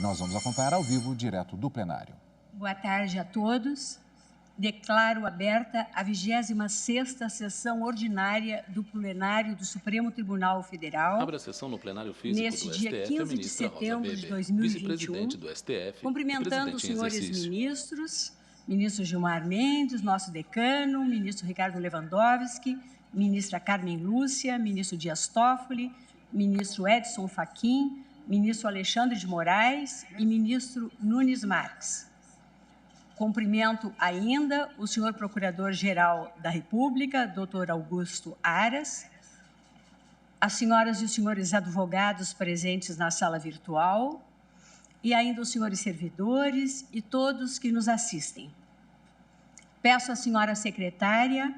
E nós vamos acompanhar ao vivo, direto do plenário. Boa tarde a todos. Declaro aberta a 26ª sessão ordinária do plenário do Supremo Tribunal Federal. Abre a sessão no plenário físico neste do dia STF, 15 de setembro de 2021, vice-presidente do STF, cumprimentando os senhores ministros, ministro Gilmar Mendes, nosso decano, ministro Ricardo Lewandowski, ministra Carmen Lúcia, ministro Dias Toffoli, ministro Edson Fachin, ministro Alexandre de Moraes e ministro Nunes Marques. Cumprimento ainda o senhor Procurador-Geral da República, doutor Augusto Aras, as senhoras e os senhores advogados presentes na sala virtual e ainda os senhores servidores e todos que nos assistem. Peço à senhora secretária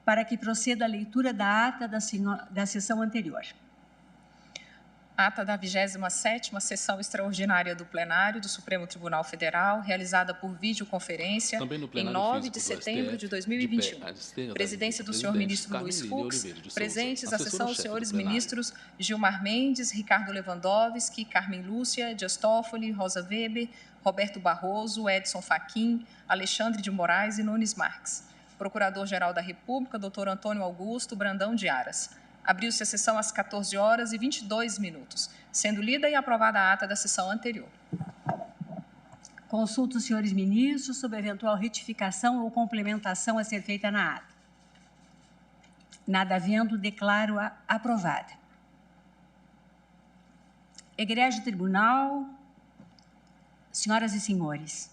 para que proceda a leitura da ata da sessão anterior. Ata da 27ª Sessão Extraordinária do Plenário do Supremo Tribunal Federal, realizada por videoconferência em 9 de setembro de 2021. Presidência do senhor ministro Luiz Fux. Presentes à sessão os senhores ministros Gilmar Mendes, Ricardo Lewandowski, Carmen Lúcia, Dias Toffoli, Rosa Weber, Roberto Barroso, Edson Fachin, Alexandre de Moraes e Nunes Marques. Procurador-Geral da República, doutor Antônio Augusto Brandão de Aras. Abriu-se a sessão às 14h22, sendo lida e aprovada a ata da sessão anterior. Consulto os senhores ministros sobre eventual retificação ou complementação a ser feita na ata. Nada havendo, declaro-a aprovada. Egrégio Tribunal, senhoras e senhores,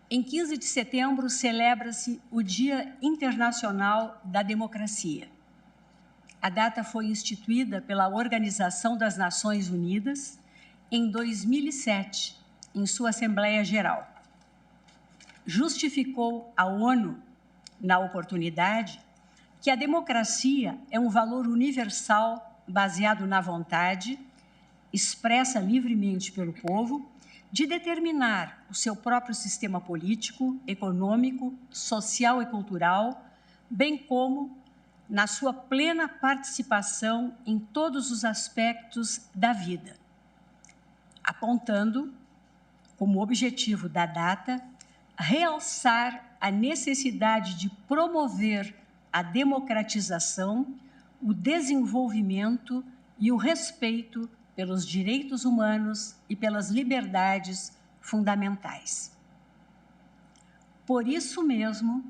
em 15 de setembro celebra-se o Dia Internacional da Democracia. A data foi instituída pela Organização das Nações Unidas em 2007, em sua Assembleia Geral. Justificou a ONU, na oportunidade, que a democracia é um valor universal baseado na vontade, expressa livremente pelo povo, de determinar o seu próprio sistema político, econômico, social e cultural, bem como na sua plena participação em todos os aspectos da vida, apontando, como objetivo da data, realçar a necessidade de promover a democratização, o desenvolvimento e o respeito pelos direitos humanos e pelas liberdades fundamentais. Por isso mesmo,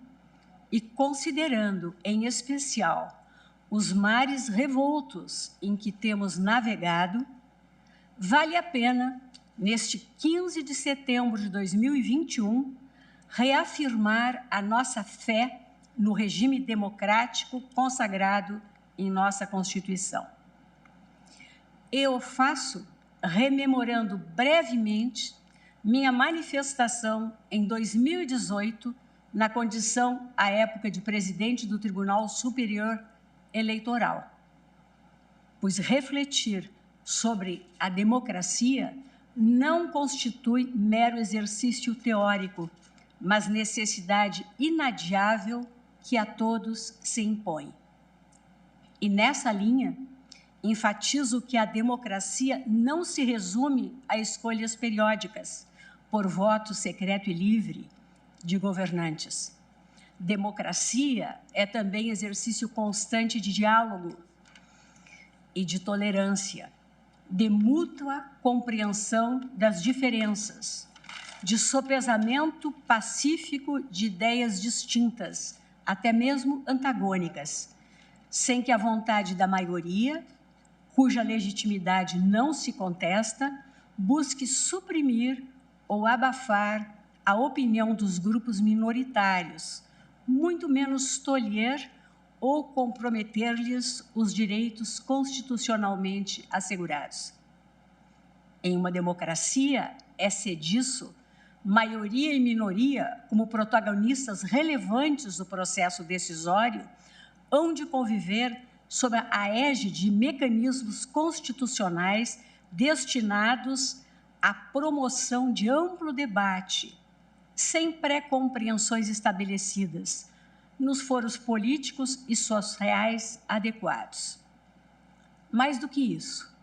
e considerando, em especial, os mares revoltos em que temos navegado, vale a pena, neste 15 de setembro de 2021, reafirmar a nossa fé no regime democrático consagrado em nossa Constituição. Eu o faço rememorando brevemente minha manifestação em 2018, na condição, à época, de presidente do Tribunal Superior Eleitoral, pois refletir sobre a democracia não constitui mero exercício teórico, mas necessidade inadiável que a todos se impõe. E nessa linha, enfatizo que a democracia não se resume a escolhas periódicas, por voto secreto e livre, de governantes. Democracia é também exercício constante de diálogo e de tolerância, de mútua compreensão das diferenças, de sopesamento pacífico de ideias distintas, até mesmo antagônicas, sem que a vontade da maioria, cuja legitimidade não se contesta, busque suprimir ou abafar a opinião dos grupos minoritários, muito menos tolher ou comprometer-lhes os direitos constitucionalmente assegurados. Em uma democracia, é-se disso, maioria e minoria, como protagonistas relevantes do processo decisório, hão de conviver sob a égide de mecanismos constitucionais destinados à promoção de amplo debate, sem pré-compreensões estabelecidas, nos foros políticos e sociais adequados. Mais do que isso,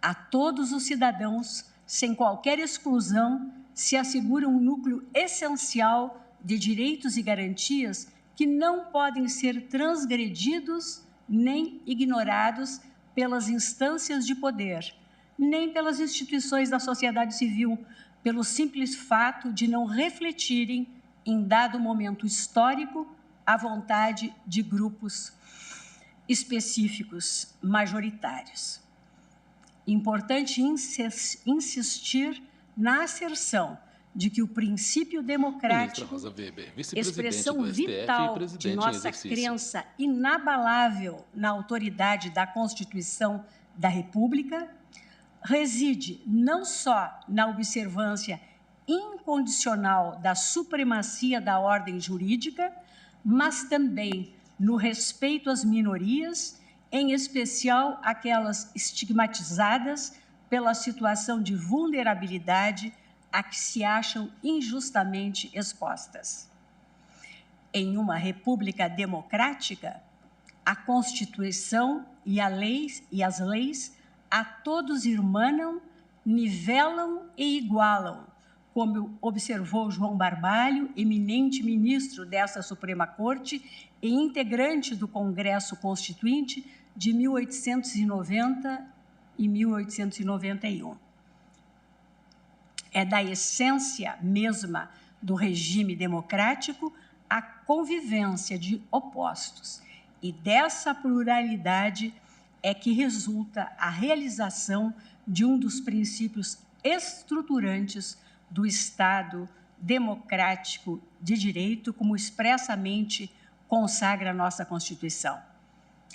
A todos os cidadãos, sem qualquer exclusão, se assegura um núcleo essencial de direitos e garantias que não podem ser transgredidos nem ignorados pelas instâncias de poder, nem pelas instituições da sociedade civil, pelo simples fato de não refletirem, em dado momento histórico, a vontade de grupos específicos majoritários. Importante insistir na asserção de que o princípio democrático, expressão vital de nossa crença inabalável na autoridade da Constituição da República, reside não só na observância incondicional da supremacia da ordem jurídica, mas também no respeito às minorias, em especial aquelas estigmatizadas pela situação de vulnerabilidade a que se acham injustamente expostas. Em uma república democrática, a Constituição e as leis a todos irmanam, nivelam e igualam, como observou João Barbalho, eminente ministro dessa Suprema Corte e integrante do Congresso Constituinte de 1890 e 1891. É da essência mesma do regime democrático a convivência de opostos, e dessa pluralidade é que resulta a realização de um dos princípios estruturantes do Estado democrático de direito, como expressamente consagra a nossa Constituição.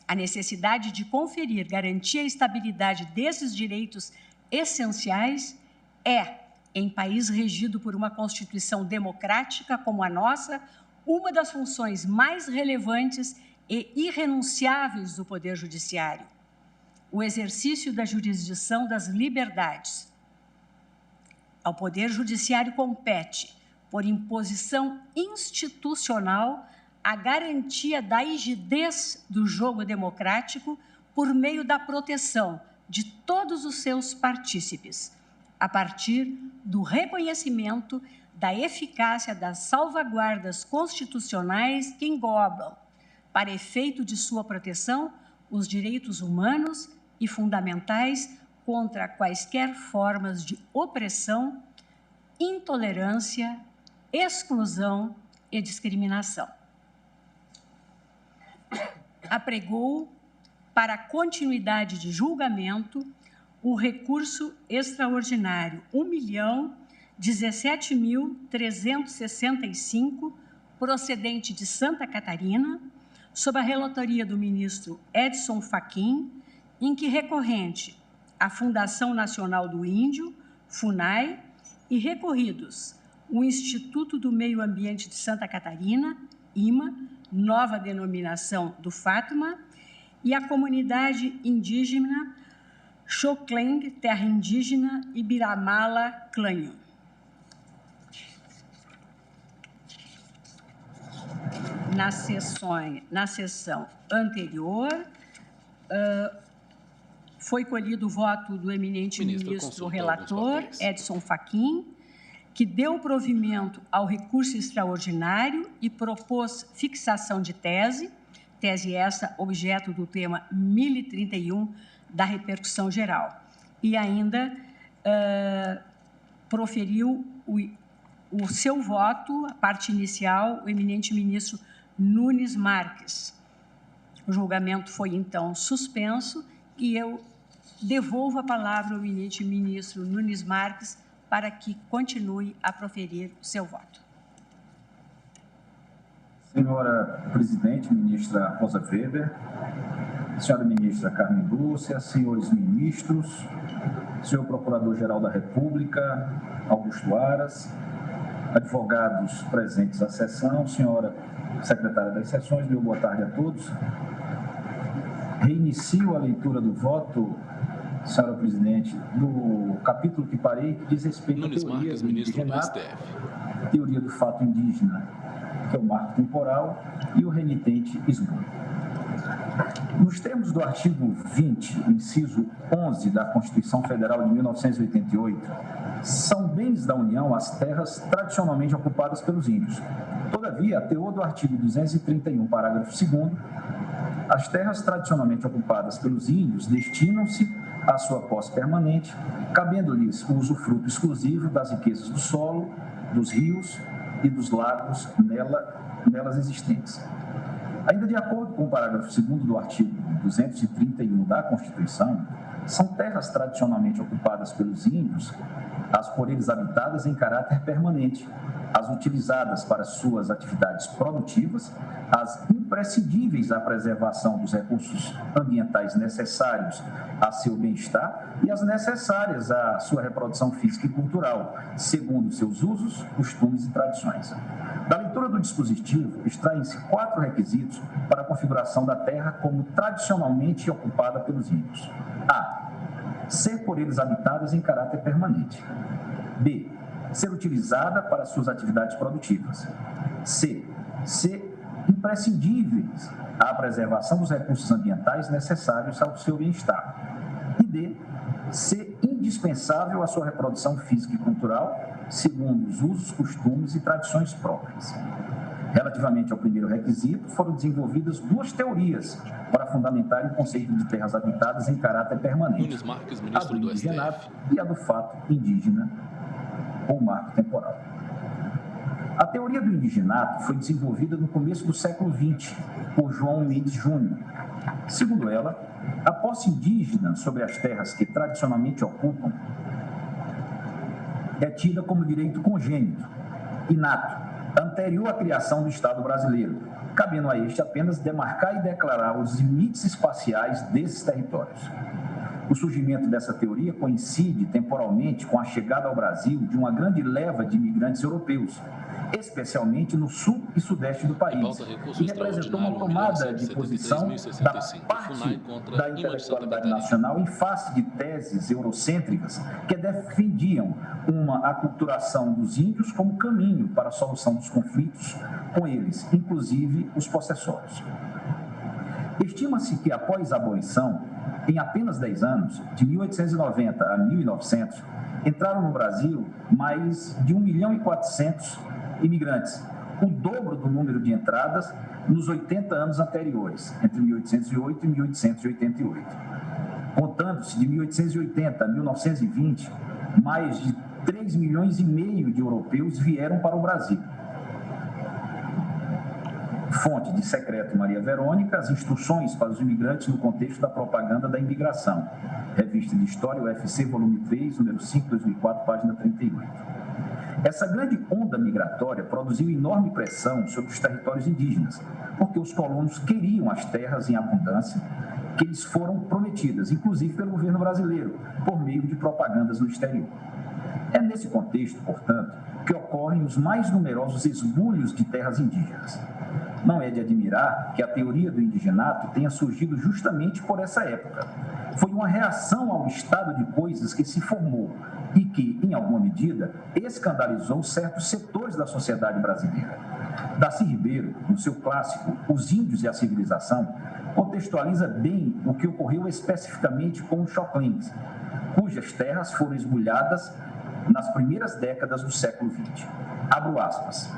A necessidade de conferir garantia e estabilidade desses direitos essenciais é, em país regido por uma Constituição democrática como a nossa, uma das funções mais relevantes e irrenunciáveis do Poder Judiciário, o exercício da jurisdição das liberdades. Ao Poder Judiciário compete, por imposição institucional, a garantia da rigidez do jogo democrático por meio da proteção de todos os seus partícipes, a partir do reconhecimento da eficácia das salvaguardas constitucionais que englobam, para efeito de sua proteção, os direitos humanos e fundamentais contra quaisquer formas de opressão, intolerância, exclusão e discriminação. Apregou, para continuidade de julgamento, o recurso extraordinário 1.017.365, procedente de Santa Catarina, sob a relatoria do ministro Edson Fachin, em que recorrente a Fundação Nacional do Índio, FUNAI, e recorridos o Instituto do Meio Ambiente de Santa Catarina, IMA, nova denominação do FATMA, e a comunidade indígena Xocleng, terra indígena, Ibiramala, Clanho. Na sessão anterior, foi colhido o voto do eminente ministro relator, Edson Fachin, que deu provimento ao recurso extraordinário e propôs fixação de tese essa objeto do tema 1031 da repercussão geral. E ainda proferiu o seu voto, a parte inicial, o eminente ministro Nunes Marques. O julgamento foi, então, suspenso e eu devolvo a palavra ao eminente ministro Nunes Marques para que continue a proferir o seu voto. Senhora Presidente, ministra Rosa Weber, senhora ministra Carmen Lúcia, senhores ministros, senhor Procurador-Geral da República, Augusto Aras, advogados presentes à sessão, senhora secretária das sessões, meu boa tarde a todos. Reinicio a leitura do voto, senhora Presidente, do capítulo que parei, que diz respeito à teoria do indigenato, teoria do fato indígena, que é o marco temporal, e o renitente esgoto. Nos termos do artigo 20, inciso 11 da Constituição Federal de 1988, são bens da União as terras tradicionalmente ocupadas pelos índios. Todavia, a teor do artigo 231, parágrafo 2º, as terras tradicionalmente ocupadas pelos índios destinam-se à sua posse permanente, cabendo-lhes o usufruto exclusivo das riquezas do solo, dos rios e dos lagos nelas existentes. Ainda de acordo com o parágrafo 2º do artigo 231 da Constituição, são terras tradicionalmente ocupadas pelos índios, as por eles habitadas em caráter permanente, as utilizadas para suas atividades produtivas, as imprescindíveis à preservação dos recursos ambientais necessários a seu bem-estar e as necessárias à sua reprodução física e cultural, segundo seus usos, costumes e tradições. Da leitura do dispositivo, extraem-se 4 requisitos para a configuração da terra como tradicionalmente ocupada pelos índios. A. Ser por eles habitadas em caráter permanente. B. Ser utilizada para suas atividades produtivas. C. Ser imprescindíveis à preservação dos recursos ambientais necessários ao seu bem-estar. E D. Ser indispensável à sua reprodução física e cultural, segundo os usos, costumes e tradições próprias. Relativamente ao primeiro requisito, foram desenvolvidas 2 teorias para fundamentar o conceito de terras habitadas em caráter permanente, a do indigenato e a do fato indígena ou marco temporal. A teoria do indigenato foi desenvolvida no começo do século XX por João Mendes Júnior. Segundo ela, a posse indígena sobre as terras que tradicionalmente ocupam é tida como direito congênito, inato, anterior à criação do Estado brasileiro, cabendo a este apenas demarcar e declarar os limites espaciais desses territórios. O surgimento dessa teoria coincide temporalmente com a chegada ao Brasil de uma grande leva de imigrantes europeus, especialmente no sul e sudeste do país, e representou uma tomada de posição da parte da intelectualidade nacional em face de teses eurocêntricas que defendiam uma aculturação dos índios como caminho para a solução dos conflitos com eles, inclusive os possessórios. Estima-se que após a abolição, em apenas 10 anos, de 1890 a 1900, entraram no Brasil mais de 1.400.000 imigrantes, o dobro do número de entradas nos 80 anos anteriores, entre 1808 e 1888. Contando-se de 1880 a 1920, mais de 3,5 milhões de europeus vieram para o Brasil. Fonte de Secreto Maria Verônica, as instruções para os imigrantes no contexto da propaganda da imigração. Revista de História, UFC, volume 3, número 5, 2004, página 38. Essa grande onda migratória produziu enorme pressão sobre os territórios indígenas, porque os colonos queriam as terras em abundância que lhes foram prometidas, inclusive pelo governo brasileiro, por meio de propagandas no exterior. É nesse contexto, portanto, que ocorrem os mais numerosos esbulhos de terras indígenas. Não é de admirar que a teoria do indigenato tenha surgido justamente por essa época. Foi uma reação ao estado de coisas que se formou e que, em alguma medida, escandalizou certos setores da sociedade brasileira. Darcy Ribeiro, no seu clássico Os Índios e a Civilização, contextualiza bem o que ocorreu especificamente com os Xoclins, cujas terras foram esbulhadas nas primeiras décadas do século XX. Abro aspas.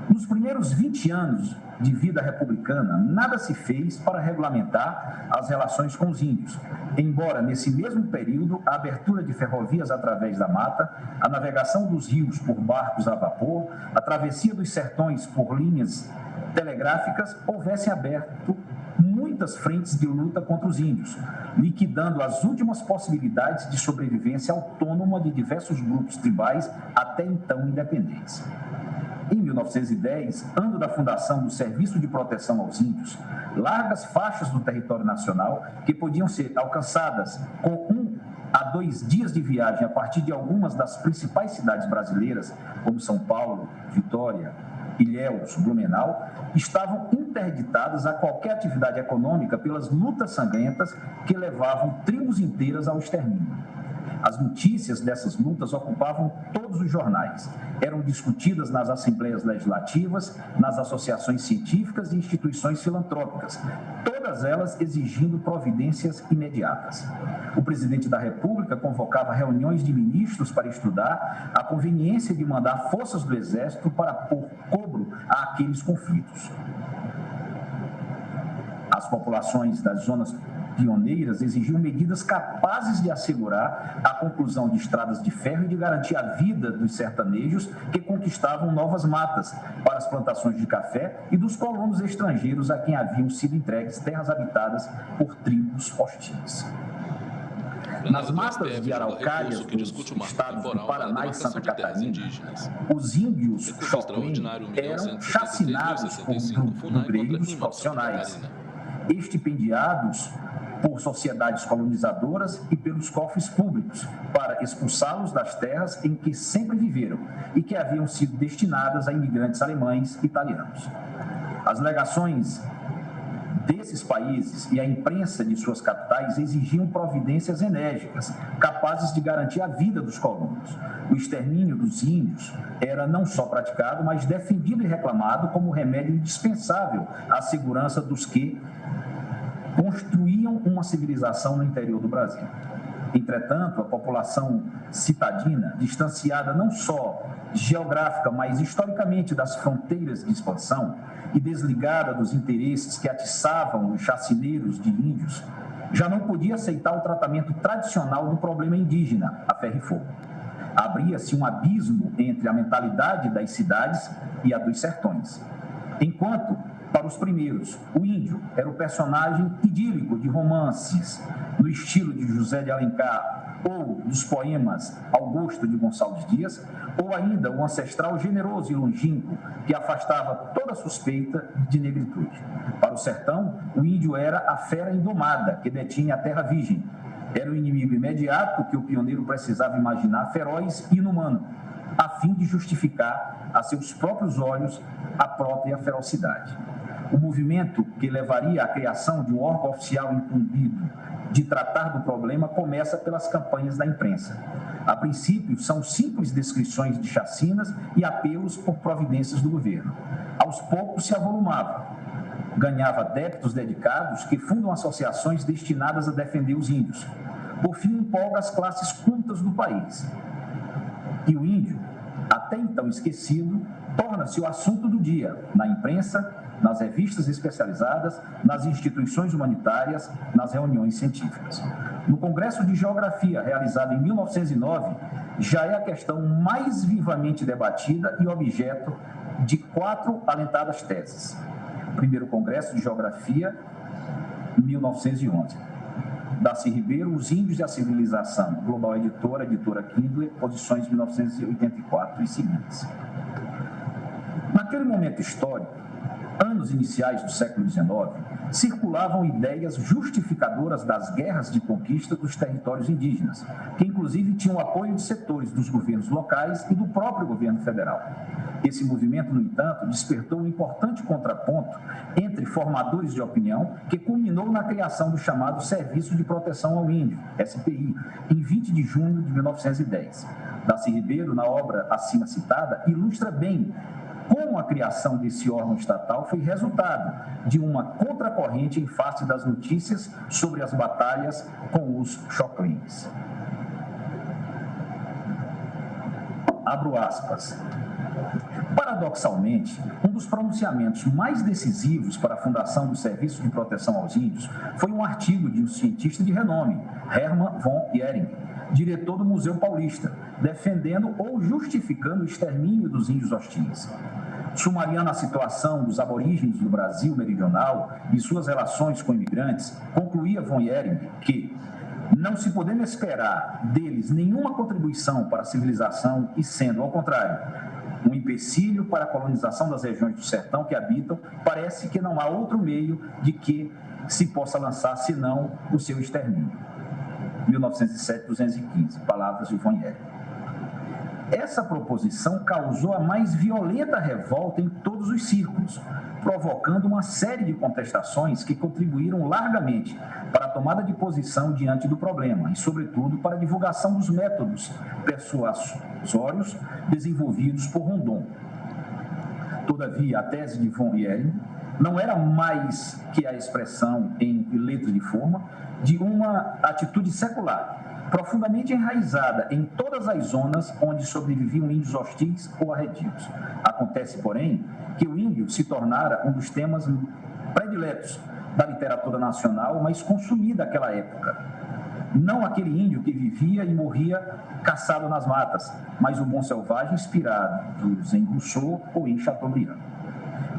Nos primeiros 20 anos de vida republicana, nada se fez para regulamentar as relações com os índios, embora, nesse mesmo período, a abertura de ferrovias através da mata, a navegação dos rios por barcos a vapor, a travessia dos sertões por linhas telegráficas houvessem aberto muitas frentes de luta contra os índios, liquidando as últimas possibilidades de sobrevivência autônoma de diversos grupos tribais até então independentes. Em 1910, ano da fundação do Serviço de Proteção aos Índios, largas faixas do território nacional que podiam ser alcançadas com 1 a 2 dias de viagem a partir de algumas das principais cidades brasileiras, como São Paulo, Vitória, Ilhéus, Blumenau, estavam interditadas a qualquer atividade econômica pelas lutas sangrentas que levavam tribos inteiras ao extermínio. As notícias dessas lutas ocupavam todos os jornais. Eram discutidas nas assembleias legislativas, nas associações científicas e instituições filantrópicas, todas elas exigindo providências imediatas. O presidente da República convocava reuniões de ministros para estudar a conveniência de mandar forças do Exército para pôr cobro àqueles conflitos. As populações das zonas pioneiras exigiam medidas capazes de assegurar a conclusão de estradas de ferro e de garantir a vida dos sertanejos que conquistavam novas matas para as plantações de café e dos colonos estrangeiros a quem haviam sido entregues terras habitadas por tribos hostis. Nas matas de araucárias dos estados do Paraná e Santa Catarina, os índios Xoclen eram chacinados por negreiros profissionais, estipendiados por sociedades colonizadoras e pelos cofres públicos, para expulsá-los das terras em que sempre viveram e que haviam sido destinadas a imigrantes alemães e italianos. As legações desses países e a imprensa de suas capitais exigiam providências enérgicas, capazes de garantir a vida dos colonos. O extermínio dos índios era não só praticado, mas defendido e reclamado como remédio indispensável à segurança dos que construíam uma civilização no interior do Brasil. Entretanto, a população citadina, distanciada não só geográfica, mas historicamente das fronteiras de expansão e desligada dos interesses que atiçavam os chacineiros de índios, já não podia aceitar o tratamento tradicional do problema indígena, a ferro e fogo. Abria-se um abismo entre a mentalidade das cidades e a dos sertões. Enquanto, para os primeiros, o índio era o personagem idílico de romances, no estilo de José de Alencar ou dos poemas Augusto de Gonçalves Dias, ou ainda o ancestral generoso e longínquo que afastava toda suspeita de negritude. Para o sertão, o índio era a fera indomada que detinha a terra virgem. Era o inimigo imediato que o pioneiro precisava imaginar feroz e inumano, a fim de justificar a seus próprios olhos a própria ferocidade. O movimento que levaria à criação de um órgão oficial incumbido de tratar do problema começa pelas campanhas da imprensa. A princípio, são simples descrições de chacinas e apelos por providências do governo. Aos poucos se avolumava. Ganhava adeptos dedicados que fundam associações destinadas a defender os índios. Por fim, empolga as classes cultas do país. E o índio, até então esquecido, torna-se o assunto do dia na imprensa, nas revistas especializadas, nas instituições humanitárias, nas reuniões científicas. No Congresso de Geografia, realizado em 1909, já é a questão mais vivamente debatida e objeto de 4 alentadas teses. Primeiro Congresso de Geografia, 1911. Darcy Ribeiro, Os Índios e a Civilização, Global Editora Kindle, posições 1984 e seguintes. Naquele momento histórico, anos iniciais do século XIX, circulavam ideias justificadoras das guerras de conquista dos territórios indígenas, que inclusive tinham o apoio de setores dos governos locais e do próprio governo federal. Esse movimento, no entanto, despertou um importante contraponto entre formadores de opinião, que culminou na criação do chamado Serviço de Proteção ao Índio, SPI, em 20 de junho de 1910. Darcy Ribeiro, na obra acima citada, ilustra bem como a criação desse órgão estatal foi resultado de uma contracorrente em face das notícias sobre as batalhas com os Xoclens. Abro aspas. Paradoxalmente, um dos pronunciamentos mais decisivos para a fundação do Serviço de Proteção aos Índios foi um artigo de um cientista de renome, Hermann von Ehring, diretor do Museu Paulista, defendendo ou justificando o extermínio dos índios hostis. Sumariando a situação dos aborígenes do Brasil meridional e suas relações com imigrantes, concluía von Ehring que, não se podendo esperar deles nenhuma contribuição para a civilização e sendo, ao contrário, um empecilho para a colonização das regiões do sertão que habitam, parece que não há outro meio de que se possa lançar senão o seu extermínio. 1907, 215, palavras de von Ehring. Essa proposição causou a mais violenta revolta em todos os círculos, provocando uma série de contestações que contribuíram largamente para a tomada de posição diante do problema e, sobretudo, para a divulgação dos métodos persuasórios desenvolvidos por Rondon. Todavia, a tese de von Ehring não era mais que a expressão, em letra de forma, de uma atitude secular, profundamente enraizada em todas as zonas onde sobreviviam índios hostis ou arredios. Acontece, porém, que o índio se tornara um dos temas prediletos da literatura nacional, mas consumida naquela época. Não aquele índio que vivia e morria caçado nas matas, mas o bom selvagem inspirados em Rousseau ou em Chateaubriand.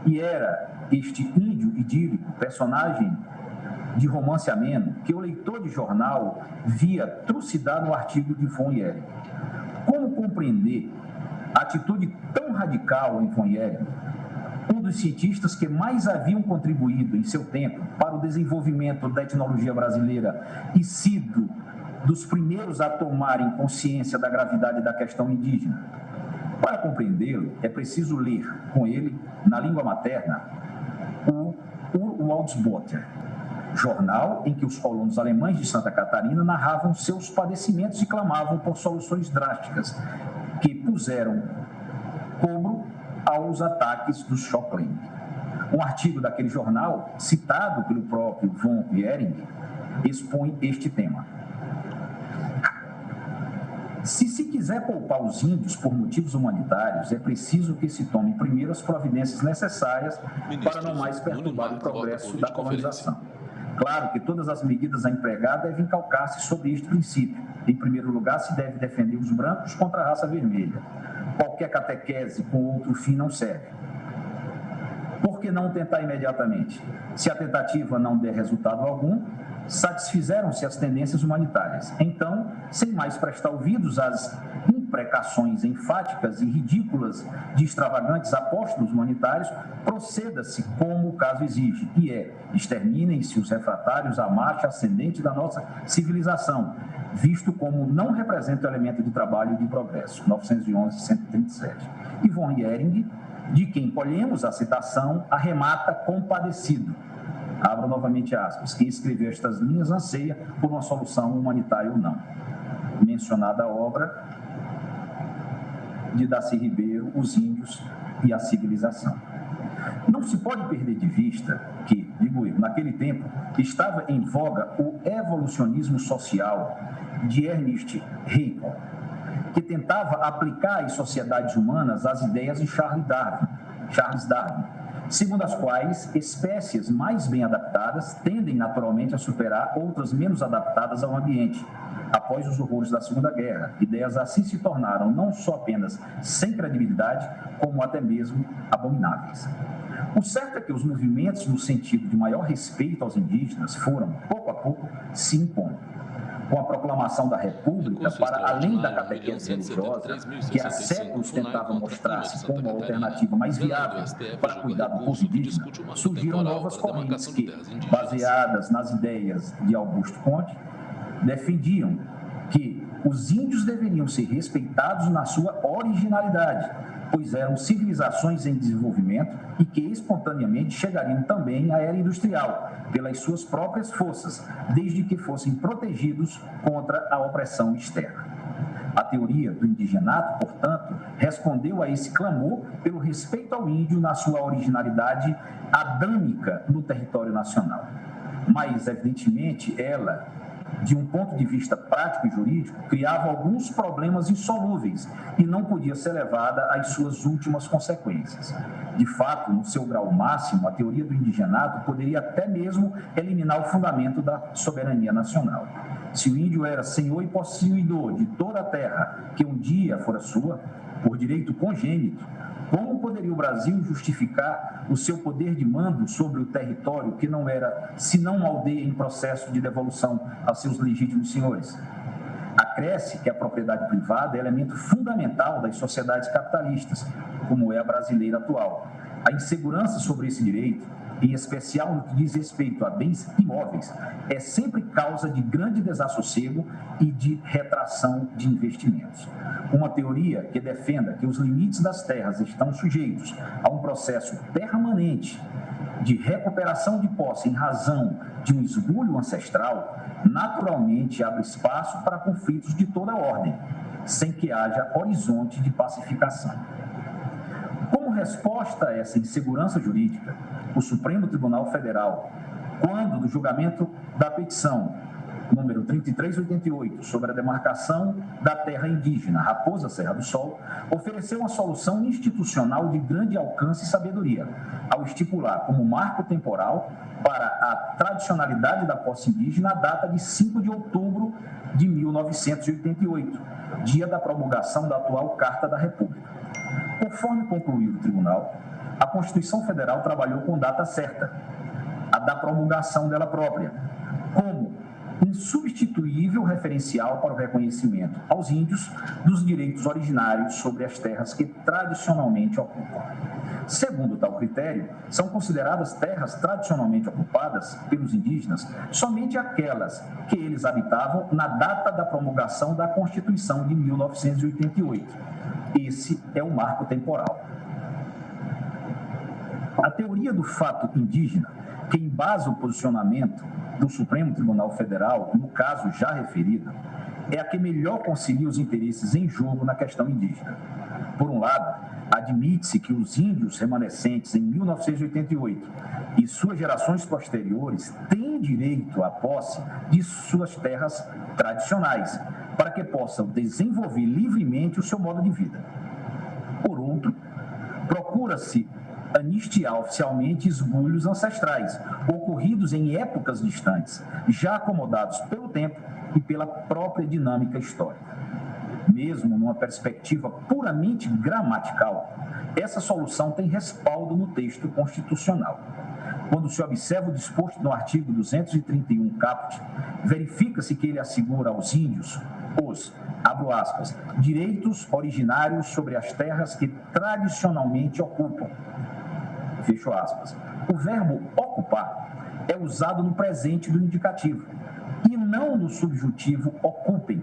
E era este índio idílico, personagem de romance ameno, que o leitor de jornal via trucidar no artigo de von Ehring. Como compreender a atitude tão radical em von Ehring, um dos cientistas que mais haviam contribuído em seu tempo para o desenvolvimento da etnologia brasileira e sido dos primeiros a tomarem consciência da gravidade da questão indígena? Para compreendê-lo, é preciso ler com ele, na língua materna, o Urwaldsbotter, jornal em que os colonos alemães de Santa Catarina narravam seus padecimentos e clamavam por soluções drásticas que puseram cobro aos ataques dos Schockling. Um artigo daquele jornal, citado pelo próprio von Ehring, expõe este tema. Se quiser poupar os índios por motivos humanitários, é preciso que se tome primeiro as providências necessárias para não mais perturbar o progresso da colonização. Claro que todas as medidas a empregar devem calcar-se sobre este princípio. Em primeiro lugar, se deve defender os brancos contra a raça vermelha. Qualquer catequese com outro fim não serve. Por que não tentar imediatamente? Se a tentativa não der resultado algum, satisfizeram-se as tendências humanitárias. Então, sem mais prestar ouvidos às imprecações enfáticas e ridículas de extravagantes apóstolos humanitários, proceda-se como o caso exige, e exterminem-se os refratários à marcha ascendente da nossa civilização, visto como não representa o elemento de trabalho e de progresso, 911-137. E von Ehring, de quem colhemos a citação, arremata compadecido. Abro novamente aspas. Quem escreveu estas linhas anseia por uma solução humanitária ou não. Mencionada a obra de Darcy Ribeiro, Os Índios e a Civilização. Não se pode perder de vista que, digo eu, naquele tempo estava em voga o evolucionismo social de Ernest Haeckel, que tentava aplicar às sociedades humanas as ideias de Charles Darwin, segundo as quais espécies mais bem adaptadas tendem naturalmente a superar outras menos adaptadas ao ambiente, após os horrores da Segunda Guerra. Ideias assim se tornaram não só apenas sem credibilidade, como até mesmo abomináveis. O certo é que os movimentos no sentido de maior respeito aos indígenas foram, pouco a pouco, se impondo. Com a proclamação da República, para além da catequese religiosa, que há séculos tentava mostrar-se como uma alternativa mais viável para cuidar do povo indígena, surgiram novas correntes que, baseadas nas ideias de Augusto Conte, defendiam que os índios deveriam ser respeitados na sua originalidade, pois eram civilizações em desenvolvimento e que espontaneamente chegariam também à era industrial, pelas suas próprias forças, desde que fossem protegidos contra a opressão externa. A teoria do indigenato, portanto, respondeu a esse clamor pelo respeito ao índio na sua originalidade adâmica no território nacional. Mas, evidentemente, ela, de um ponto de vista prático e jurídico, criava alguns problemas insolúveis e não podia ser levada às suas últimas consequências. De fato, no seu grau máximo, a teoria do indigenato poderia até mesmo eliminar o fundamento da soberania nacional. Se o índio era senhor e possuidor de toda a terra que um dia fora sua, por direito congênito, como poderia o Brasil justificar o seu poder de mando sobre o território que não era senão uma aldeia em processo de devolução a seus legítimos senhores? Acresce que a propriedade privada é elemento fundamental das sociedades capitalistas, como é a brasileira atual. A insegurança sobre esse direito em especial no que diz respeito a bens imóveis, é sempre causa de grande desassossego e de retração de investimentos. Uma teoria que defenda que os limites das terras estão sujeitos a um processo permanente de recuperação de posse em razão de um esbulho ancestral, naturalmente abre espaço para conflitos de toda ordem, sem que haja horizonte de pacificação. Como resposta a essa insegurança jurídica, o Supremo Tribunal Federal, quando do julgamento da petição número 3388, sobre a demarcação da terra indígena Raposa Serra do Sol, ofereceu uma solução institucional de grande alcance e sabedoria, ao estipular como marco temporal para a tradicionalidade da posse indígena a data de 5 de outubro de 1988, dia da promulgação da atual Carta da República. Conforme concluiu o tribunal, a Constituição Federal trabalhou com data certa, a da promulgação dela própria, como insubstituível referencial para o reconhecimento aos índios dos direitos originários sobre as terras que tradicionalmente ocupam. Segundo tal critério, são consideradas terras tradicionalmente ocupadas pelos indígenas somente aquelas que eles habitavam na data da promulgação da Constituição de 1988. Esse é o marco temporal. A teoria do fato indígena, que embasa o posicionamento do Supremo Tribunal Federal, no caso já referido, é a que melhor concilia os interesses em jogo na questão indígena. Por um lado, admite-se que os índios remanescentes em 1988 e suas gerações posteriores têm direito à posse de suas terras tradicionais, para que possam desenvolver livremente o seu modo de vida. Por outro, procura-se anistiar oficialmente esbulhos ancestrais, ocorridos em épocas distantes, já acomodados pelo tempo e pela própria dinâmica histórica. Mesmo numa perspectiva puramente gramatical, essa solução tem respaldo no texto constitucional. Quando se observa o disposto no artigo 231 caput, verifica-se que ele assegura aos índios os, abro aspas, direitos originários sobre as terras que tradicionalmente ocupam, fecho aspas. O verbo ocupar é usado no presente do indicativo e não no subjuntivo ocupem,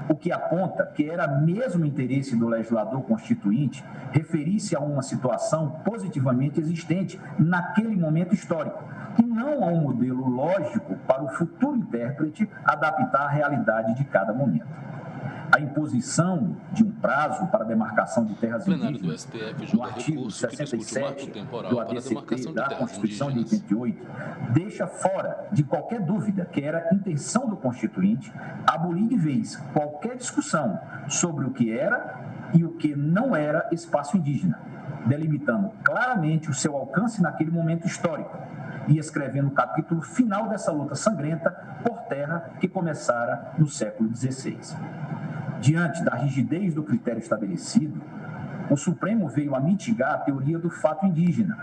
o que aponta que era mesmo interesse do legislador constituinte referir-se a uma situação positivamente existente naquele momento histórico, e não a um modelo lógico para o futuro intérprete adaptar à realidade de cada momento. A imposição de um prazo para a demarcação de terras indígenas, no artigo 67 do ADCT da Constituição de 88, deixa fora de qualquer dúvida que era intenção do Constituinte abolir de vez qualquer discussão sobre o que era e o que não era espaço indígena, delimitando claramente o seu alcance naquele momento histórico e escrevendo o capítulo final dessa luta sangrenta por terra que começara no século XVI. Diante da rigidez do critério estabelecido, o Supremo veio a mitigar a teoria do fato indígena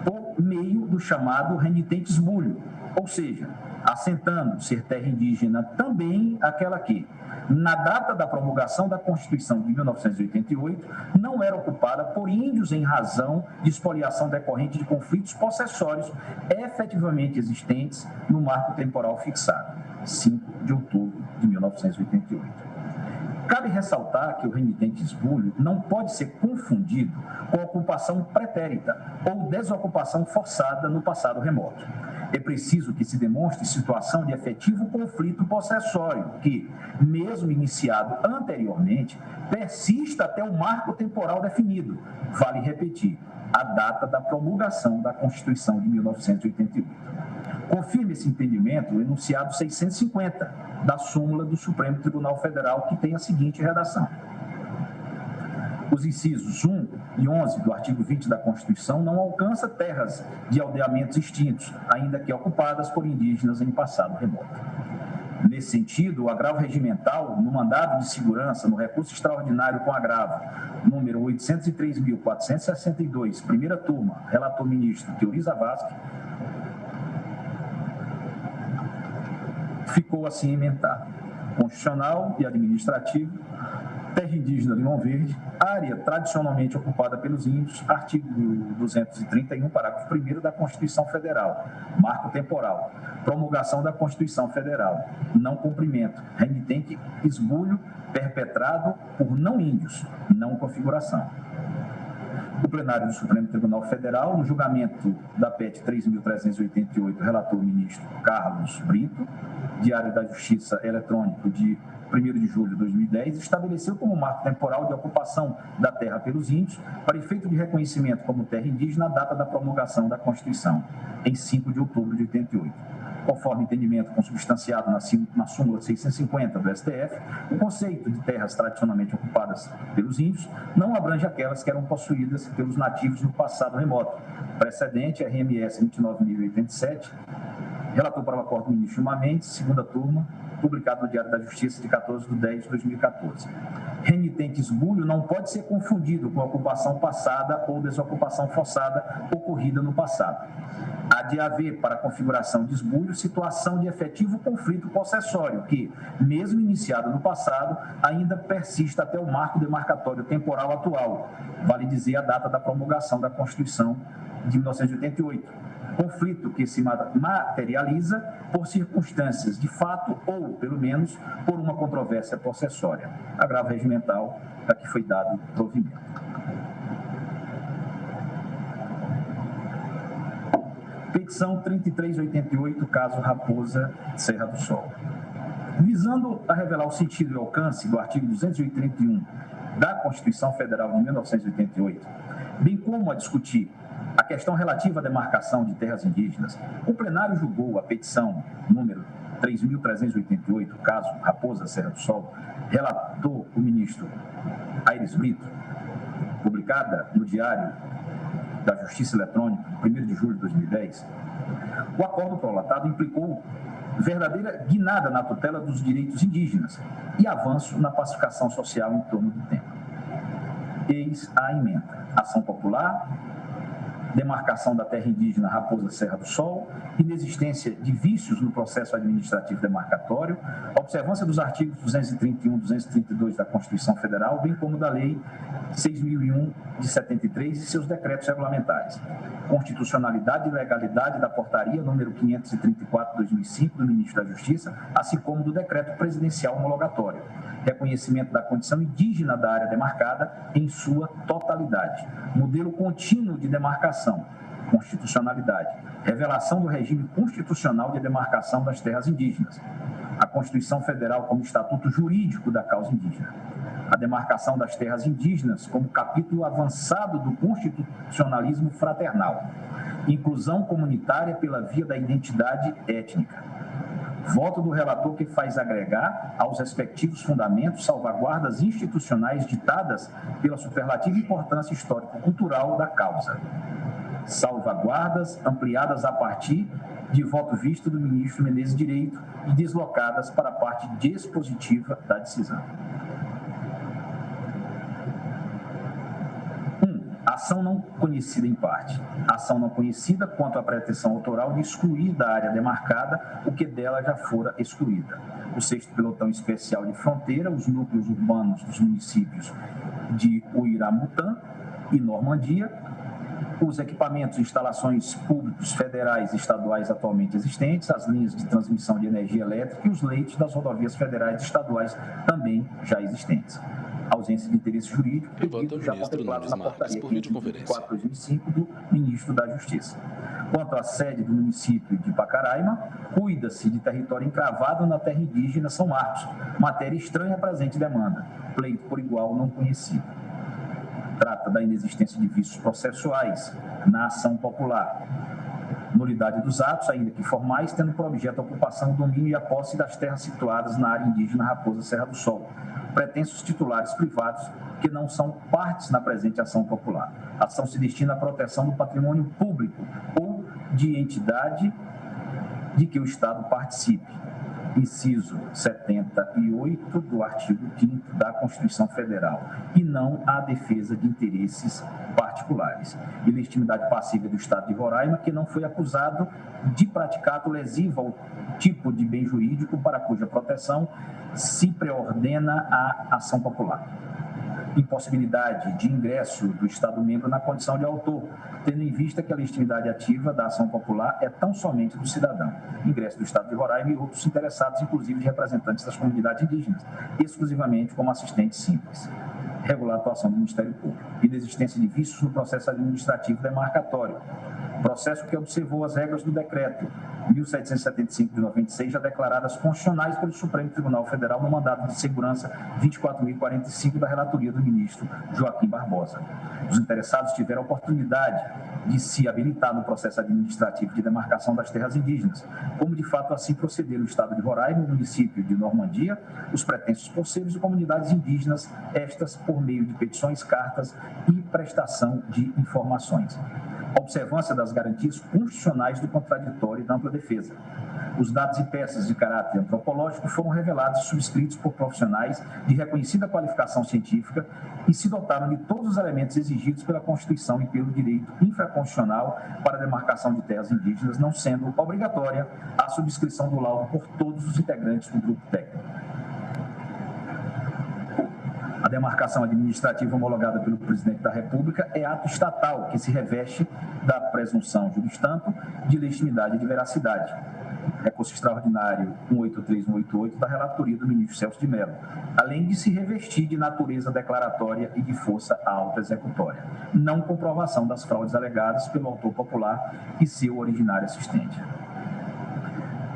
por meio do chamado renitente esbulho, ou seja, assentando ser terra indígena também aquela que, na data da promulgação da Constituição de 1988, não era ocupada por índios em razão de expoliação decorrente de conflitos possessórios efetivamente existentes no marco temporal fixado, 5 de outubro de 1988. Cabe ressaltar que o renitente esbulho não pode ser confundido com ocupação pretérita ou desocupação forçada no passado remoto. É preciso que se demonstre situação de efetivo conflito possessório que, mesmo iniciado anteriormente, persista até o marco temporal definido. Vale repetir, a data da promulgação da Constituição de 1988. Confirma esse entendimento o enunciado 650 da súmula do Supremo Tribunal Federal, que tem a seguinte redação. Os incisos 1 e 11 do artigo 20 da Constituição não alcançam terras de aldeamentos extintos, ainda que ocupadas por indígenas em passado remoto. Nesse sentido, o agravo regimental, no mandado de segurança, no recurso extraordinário com agravo, número 803.462, primeira turma, relator ministro Teori Zavascki, ficou assim emendado. Constitucional e administrativo, Terra indígena Limão Verde, área tradicionalmente ocupada pelos índios, artigo 231, parágrafo 1º da Constituição Federal, marco temporal, promulgação da Constituição Federal, não cumprimento, renitente esbulho perpetrado por não índios, não configuração. O plenário do Supremo Tribunal Federal, no julgamento da PET 3.388, relator o ministro Carlos Brito, Diário da Justiça eletrônico de 1º de julho de 2010, estabeleceu como marco temporal de ocupação da terra pelos índios, para efeito de reconhecimento como terra indígena, a data da promulgação da Constituição, em 5 de outubro de 88. Conforme entendimento consubstanciado na súmula 650 do STF, o conceito de terras tradicionalmente ocupadas pelos índios não abrange aquelas que eram possuídas pelos nativos no passado remoto. Precedente, RMS 29.087, relator para o acordo do ministro Gilmar Mendes, segunda turma, publicado no Diário da Justiça de 14/10/2014. Renitente esbulho não pode ser confundido com ocupação passada ou desocupação forçada ocorrida no passado. Há de haver, para a configuração de esbulho, situação de efetivo conflito possessório que, mesmo iniciado no passado, ainda persiste até o marco demarcatório temporal atual, vale dizer a data da promulgação da Constituição de 1988. Conflito que se materializa por circunstâncias de fato ou, pelo menos, por uma controvérsia possessória. Agravo regimental a que foi dado provimento. Petição 3388, caso Raposa Serra do Sol. Visando a revelar o sentido e alcance do artigo 231 da Constituição Federal de 1988, bem como a discutir a questão relativa à demarcação de terras indígenas, o plenário julgou a petição número 3.388, caso Raposa Serra do Sol, relator o ministro Aires Brito, publicada no Diário da Justiça Eletrônica, 1º de julho de 2010, o acordo prolatado implicou verdadeira guinada na tutela dos direitos indígenas e avanço na pacificação social em torno do tema. Eis a emenda: ação popular, demarcação da terra indígena Raposa Serra do Sol, inexistência de vícios no processo administrativo demarcatório, observância dos artigos 231 e 232 da Constituição Federal, bem como da Lei 6.001 de 73 e seus decretos regulamentares, constitucionalidade e legalidade da portaria número 534 de 2005 do Ministro da Justiça, assim como do decreto presidencial homologatório, reconhecimento da condição indígena da área demarcada em sua totalidade, modelo contínuo de demarcação, constitucionalidade, revelação do regime constitucional de demarcação das terras indígenas, a Constituição Federal como estatuto jurídico da causa indígena, a demarcação das terras indígenas como capítulo avançado do constitucionalismo fraternal, inclusão comunitária pela via da identidade étnica, voto do relator que faz agregar aos respectivos fundamentos salvaguardas institucionais ditadas pela superlativa importância histórico-cultural da causa, salvaguardas ampliadas a partir de voto visto do ministro Menezes Direito e deslocadas para a parte dispositiva da decisão. Ação não conhecida em parte. Ação não conhecida quanto à pretensão autoral de excluir da área demarcada o que dela já fora excluída. O 6º Pelotão Especial de Fronteira, os núcleos urbanos dos municípios de Uiramutã e Normandia, os equipamentos e instalações públicos federais e estaduais atualmente existentes, as linhas de transmissão de energia elétrica e os leitos das rodovias federais e estaduais também já existentes. Ausência de interesse jurídico, já contemplado na portaria 524/2005 do Ministro da Justiça. Quanto à sede do município de Pacaraima, cuida-se de território encravado na terra indígena São Marcos, matéria estranha à presente demanda, pleito por igual não conhecido. Trata da inexistência de vícios processuais na ação popular, nulidade dos atos, ainda que formais, tendo por objeto a ocupação, o domínio e a posse das terras situadas na área indígena Raposa Serra do Sol, pretensos titulares privados que não são partes na presente ação popular. A ação se destina à proteção do patrimônio público ou de entidade de que o Estado participe, inciso 78 do artigo 5º da Constituição Federal, e não à defesa de interesses particulares. E legitimidade passiva do Estado de Roraima, que não foi acusado de praticar ato lesivo ao tipo de bem jurídico para cuja proteção se preordena a ação popular. Impossibilidade de ingresso do Estado-membro na condição de autor, tendo em vista que a legitimidade ativa da ação popular é tão somente do cidadão. Ingresso do Estado de Roraima e outros interessados, inclusive de representantes das comunidades indígenas, exclusivamente como assistentes simples. Regular a atuação do Ministério Público. Inexistência de vícios no processo administrativo demarcatório. Processo que observou as regras do decreto 1775 de 96, já declaradas constitucionais pelo Supremo Tribunal Federal no mandado de segurança 24.045 da relatoria do ministro Joaquim Barbosa. Os interessados tiveram a oportunidade de se habilitar no processo administrativo de demarcação das terras indígenas, como de fato assim procederam o Estado de Roraima, o município de Normandia, os pretensos poceiros e comunidades indígenas, estas por meio de petições, cartas e prestação de informações. Observância das garantias constitucionais do contraditório e da ampla defesa. Os dados e peças de caráter antropológico foram revelados e subscritos por profissionais de reconhecida qualificação científica e se dotaram de todos os elementos exigidos pela Constituição e pelo direito infraconstitucional para a demarcação de terras indígenas, não sendo obrigatória a subscrição do laudo por todos os integrantes do grupo técnico. A demarcação administrativa homologada pelo Presidente da República é ato estatal que se reveste da presunção juris tanto de legitimidade e de veracidade. Recurso extraordinário 183188 da relatoria do ministro Celso de Mello, além de se revestir de natureza declaratória e de força auto-executória. Não comprovação das fraudes alegadas pelo autor popular e seu originário assistente.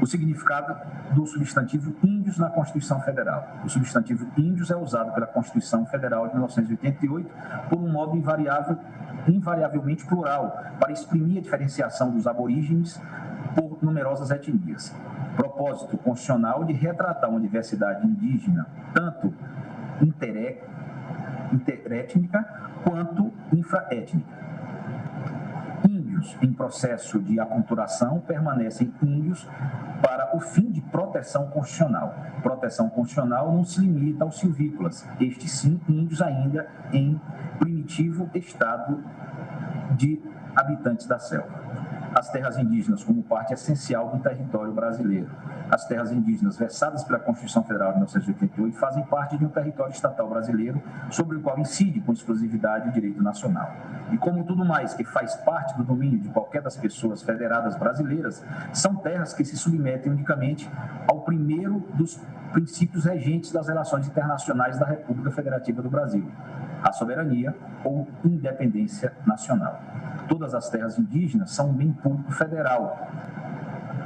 O significado do substantivo índios na Constituição Federal. O substantivo índios é usado pela Constituição Federal de 1988 por um modo invariavelmente plural, para exprimir a diferenciação dos aborígenes por numerosas etnias. Propósito constitucional de retratar uma diversidade indígena, tanto interétnica quanto infraétnica. Índios em processo de aculturação permanecem índios para o fim de proteção constitucional. Proteção constitucional não se limita aos silvícolas, estes sim índios ainda em primitivo estado de habitantes da selva. As terras indígenas como parte essencial do território brasileiro. As terras indígenas versadas pela Constituição Federal de 1988 fazem parte de um território estatal brasileiro sobre o qual incide com exclusividade o direito nacional. E como tudo mais que faz parte do domínio de qualquer das pessoas federadas brasileiras, são terras que se submetem unicamente ao primeiro dos princípios regentes das relações internacionais da República Federativa do Brasil, a soberania ou independência nacional. Todas as terras indígenas são um bem público federal,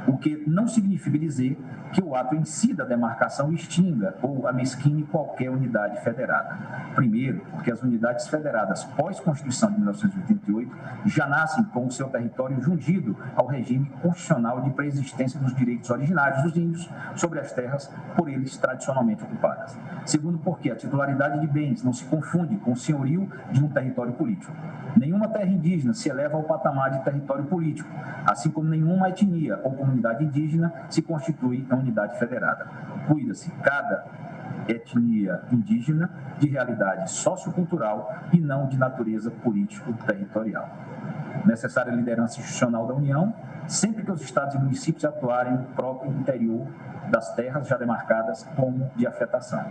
o que não significa dizer que o ato em si da demarcação extinga ou amesquine qualquer unidade federada. Primeiro, porque as unidades federadas pós-Constituição de 1988 já nascem com o seu território jungido ao regime constitucional de preexistência dos direitos originários dos índios sobre as terras por eles tradicionalmente ocupadas. Segundo, porque a titularidade de bens não se confunde com o senhorio de um território político. Nenhuma terra indígena se eleva ao patamar de território político, assim como nenhuma etnia ou comunidade indígena se constitui em unidade federada. Cuida-se cada etnia indígena de realidade sociocultural e não de natureza político-territorial. Necessária liderança institucional da União, sempre que os estados e municípios atuarem no próprio interior das terras já demarcadas como de afetação.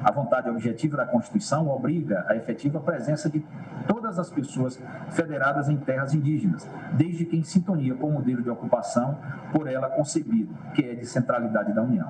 A vontade objetiva da Constituição obriga a efetiva presença de todas as pessoas federadas em terras indígenas, desde que em sintonia com o modelo de ocupação por ela concebido, que é de centralidade da União.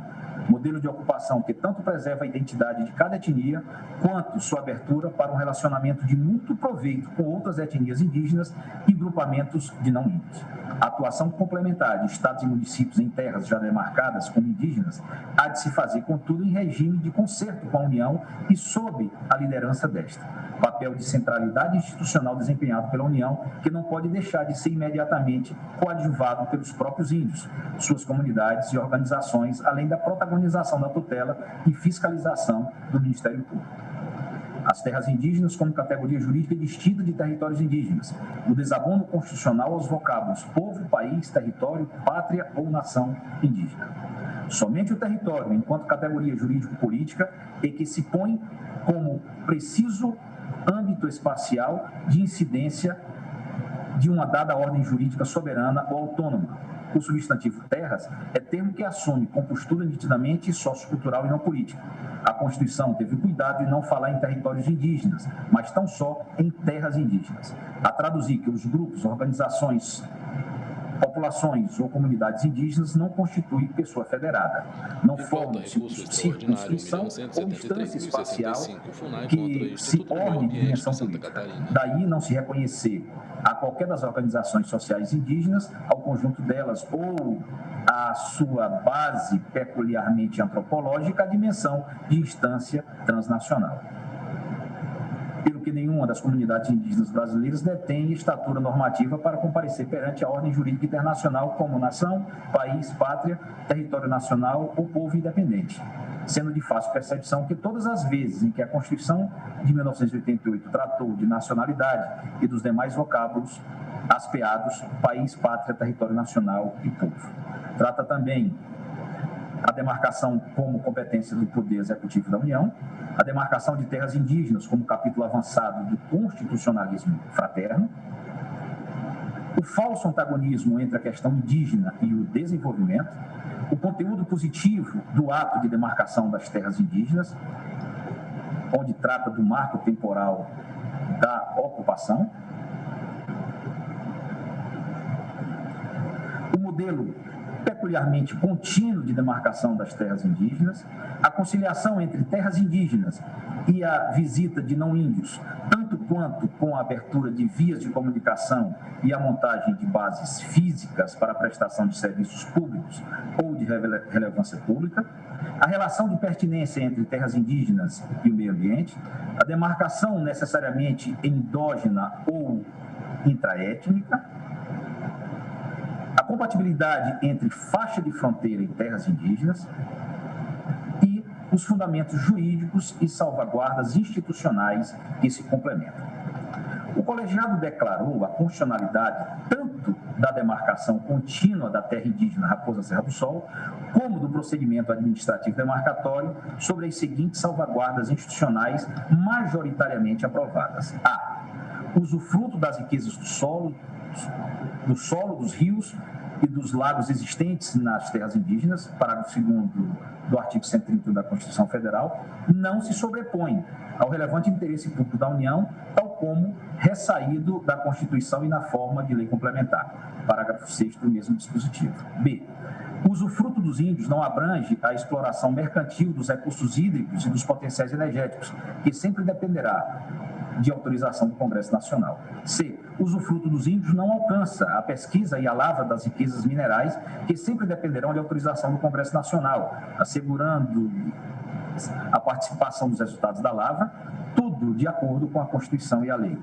Modelo de ocupação que tanto preserva a identidade de cada etnia, quanto sua abertura para um relacionamento de mútuo proveito com outras etnias indígenas e grupamentos de não índios. A atuação complementar de estados e municípios em terras já demarcadas como indígenas há de se fazer, contudo, em regime de concerto com a União e sob a liderança desta. Papel de centralidade institucional desempenhado pela União, que não pode deixar de ser imediatamente coadjuvado pelos próprios índios, suas comunidades e organizações, além da protagonização da tutela e fiscalização do Ministério Público. As terras indígenas como categoria jurídica distinta de territórios indígenas. O desabono constitucional aos vocábulos povo, país, território, pátria ou nação indígena. somente o território, enquanto categoria jurídico-política, é que se põe como preciso âmbito espacial de incidência de uma dada ordem jurídica soberana ou autônoma. O substantivo terras é termo que assume compostura nitidamente sociocultural e não política. A Constituição teve cuidado de não falar em territórios indígenas, mas tão só em terras indígenas. A traduzir que os grupos, organizações, populações ou comunidades indígenas não constituem pessoa federada. Não formam circunscrição ou instância espacial que se orne de dimensão política. Daí não se reconhecer a qualquer das organizações sociais indígenas, ao conjunto delas ou a sua base peculiarmente antropológica, a dimensão de instância transnacional. Pelo que nenhuma das comunidades indígenas brasileiras detém estatura normativa para comparecer perante a ordem jurídica internacional como nação, país, pátria, território nacional ou povo independente, sendo de fácil percepção que todas as vezes em que a Constituição de 1988 tratou de nacionalidade e dos demais vocábulos aspeados, país, pátria, território nacional e povo. Trata também a demarcação como competência do Poder Executivo da União, a demarcação de terras indígenas como capítulo avançado do constitucionalismo fraterno, o falso antagonismo entre a questão indígena e o desenvolvimento, o conteúdo positivo do ato de demarcação das terras indígenas, onde trata do marco temporal da ocupação, o modelo peculiarmente contínuo de demarcação das terras indígenas, a conciliação entre terras indígenas e a visita de não índios, tanto quanto com a abertura de vias de comunicação e a montagem de bases físicas para a prestação de serviços públicos ou de relevância pública, a relação de pertinência entre terras indígenas e o meio ambiente, a demarcação necessariamente endógena ou intraétnica, a compatibilidade entre faixa de fronteira e terras indígenas e os fundamentos jurídicos e salvaguardas institucionais que se complementam. O colegiado declarou a constitucionalidade tanto da demarcação contínua da terra indígena Raposa Serra do Sol, como do procedimento administrativo demarcatório sobre as seguintes salvaguardas institucionais majoritariamente aprovadas. A. Usufruto das riquezas do solo, dos rios e dos lagos existentes nas terras indígenas, parágrafo 2º do artigo 131 da Constituição Federal, não se sobrepõe ao relevante interesse público da União, tal como ressaído da Constituição e na forma de lei complementar, parágrafo 6º do mesmo dispositivo. B. O usufruto dos índios não abrange a exploração mercantil dos recursos hídricos e dos potenciais energéticos, que sempre dependerá de autorização do Congresso Nacional. C. O usufruto dos índios não alcança a pesquisa e a lavra das riquezas minerais, que sempre dependerão de autorização do Congresso Nacional, assegurando a participação dos resultados da lavra, tudo de acordo com a Constituição e a lei.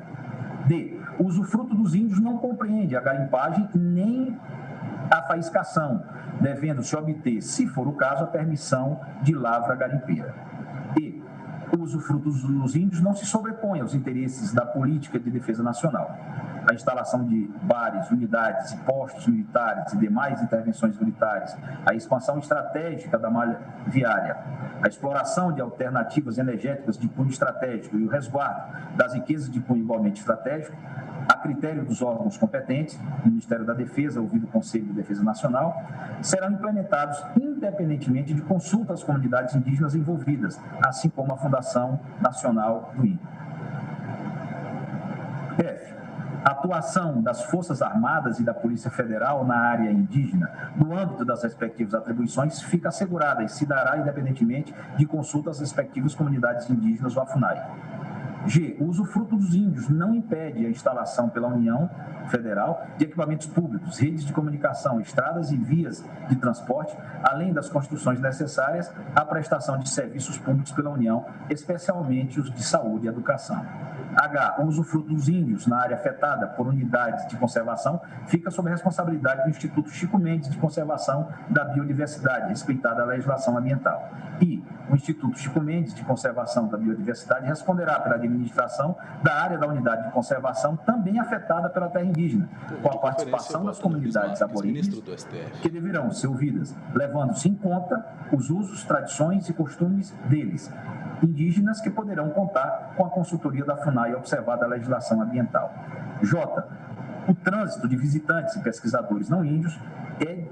D. O usufruto dos índios não compreende a garimpagem nem a faiscação, devendo-se obter, se for o caso, a permissão de lavra garimpeira. E. O usufruto dos índios não se sobrepõe aos interesses da política de defesa nacional. A instalação de bares, unidades e postos militares e demais intervenções militares, a expansão estratégica da malha viária, a exploração de alternativas energéticas de cunho estratégico e o resguardo das riquezas de cunho igualmente estratégico, a critério dos órgãos competentes, Ministério da Defesa, ouvido o Conselho de Defesa Nacional, serão implementados independentemente de consulta às comunidades indígenas envolvidas, assim como a Fundação Nacional do Índio. F. A atuação das Forças Armadas e da Polícia Federal na área indígena, no âmbito das respectivas atribuições, fica assegurada e se dará independentemente de consulta às respectivas comunidades indígenas ou à FUNAI. G. O usufruto dos índios não impede a instalação pela União Federal de equipamentos públicos, redes de comunicação, estradas e vias de transporte, além das construções necessárias à prestação de serviços públicos pela União, especialmente os de saúde e educação. H. O usufruto dos índios na área afetada por unidades de conservação fica sob a responsabilidade do Instituto Chico Mendes de Conservação da Biodiversidade, respeitada a legislação ambiental. I. O Instituto Chico Mendes de Conservação da Biodiversidade responderá pela administração da área da unidade de conservação também afetada pela terra indígena, com a participação das comunidades aborígenes, que deverão ser ouvidas, levando-se em conta os usos, tradições e costumes deles, indígenas, que poderão contar com a consultoria da FUNAI observada a legislação ambiental. J. O trânsito de visitantes e pesquisadores não índios é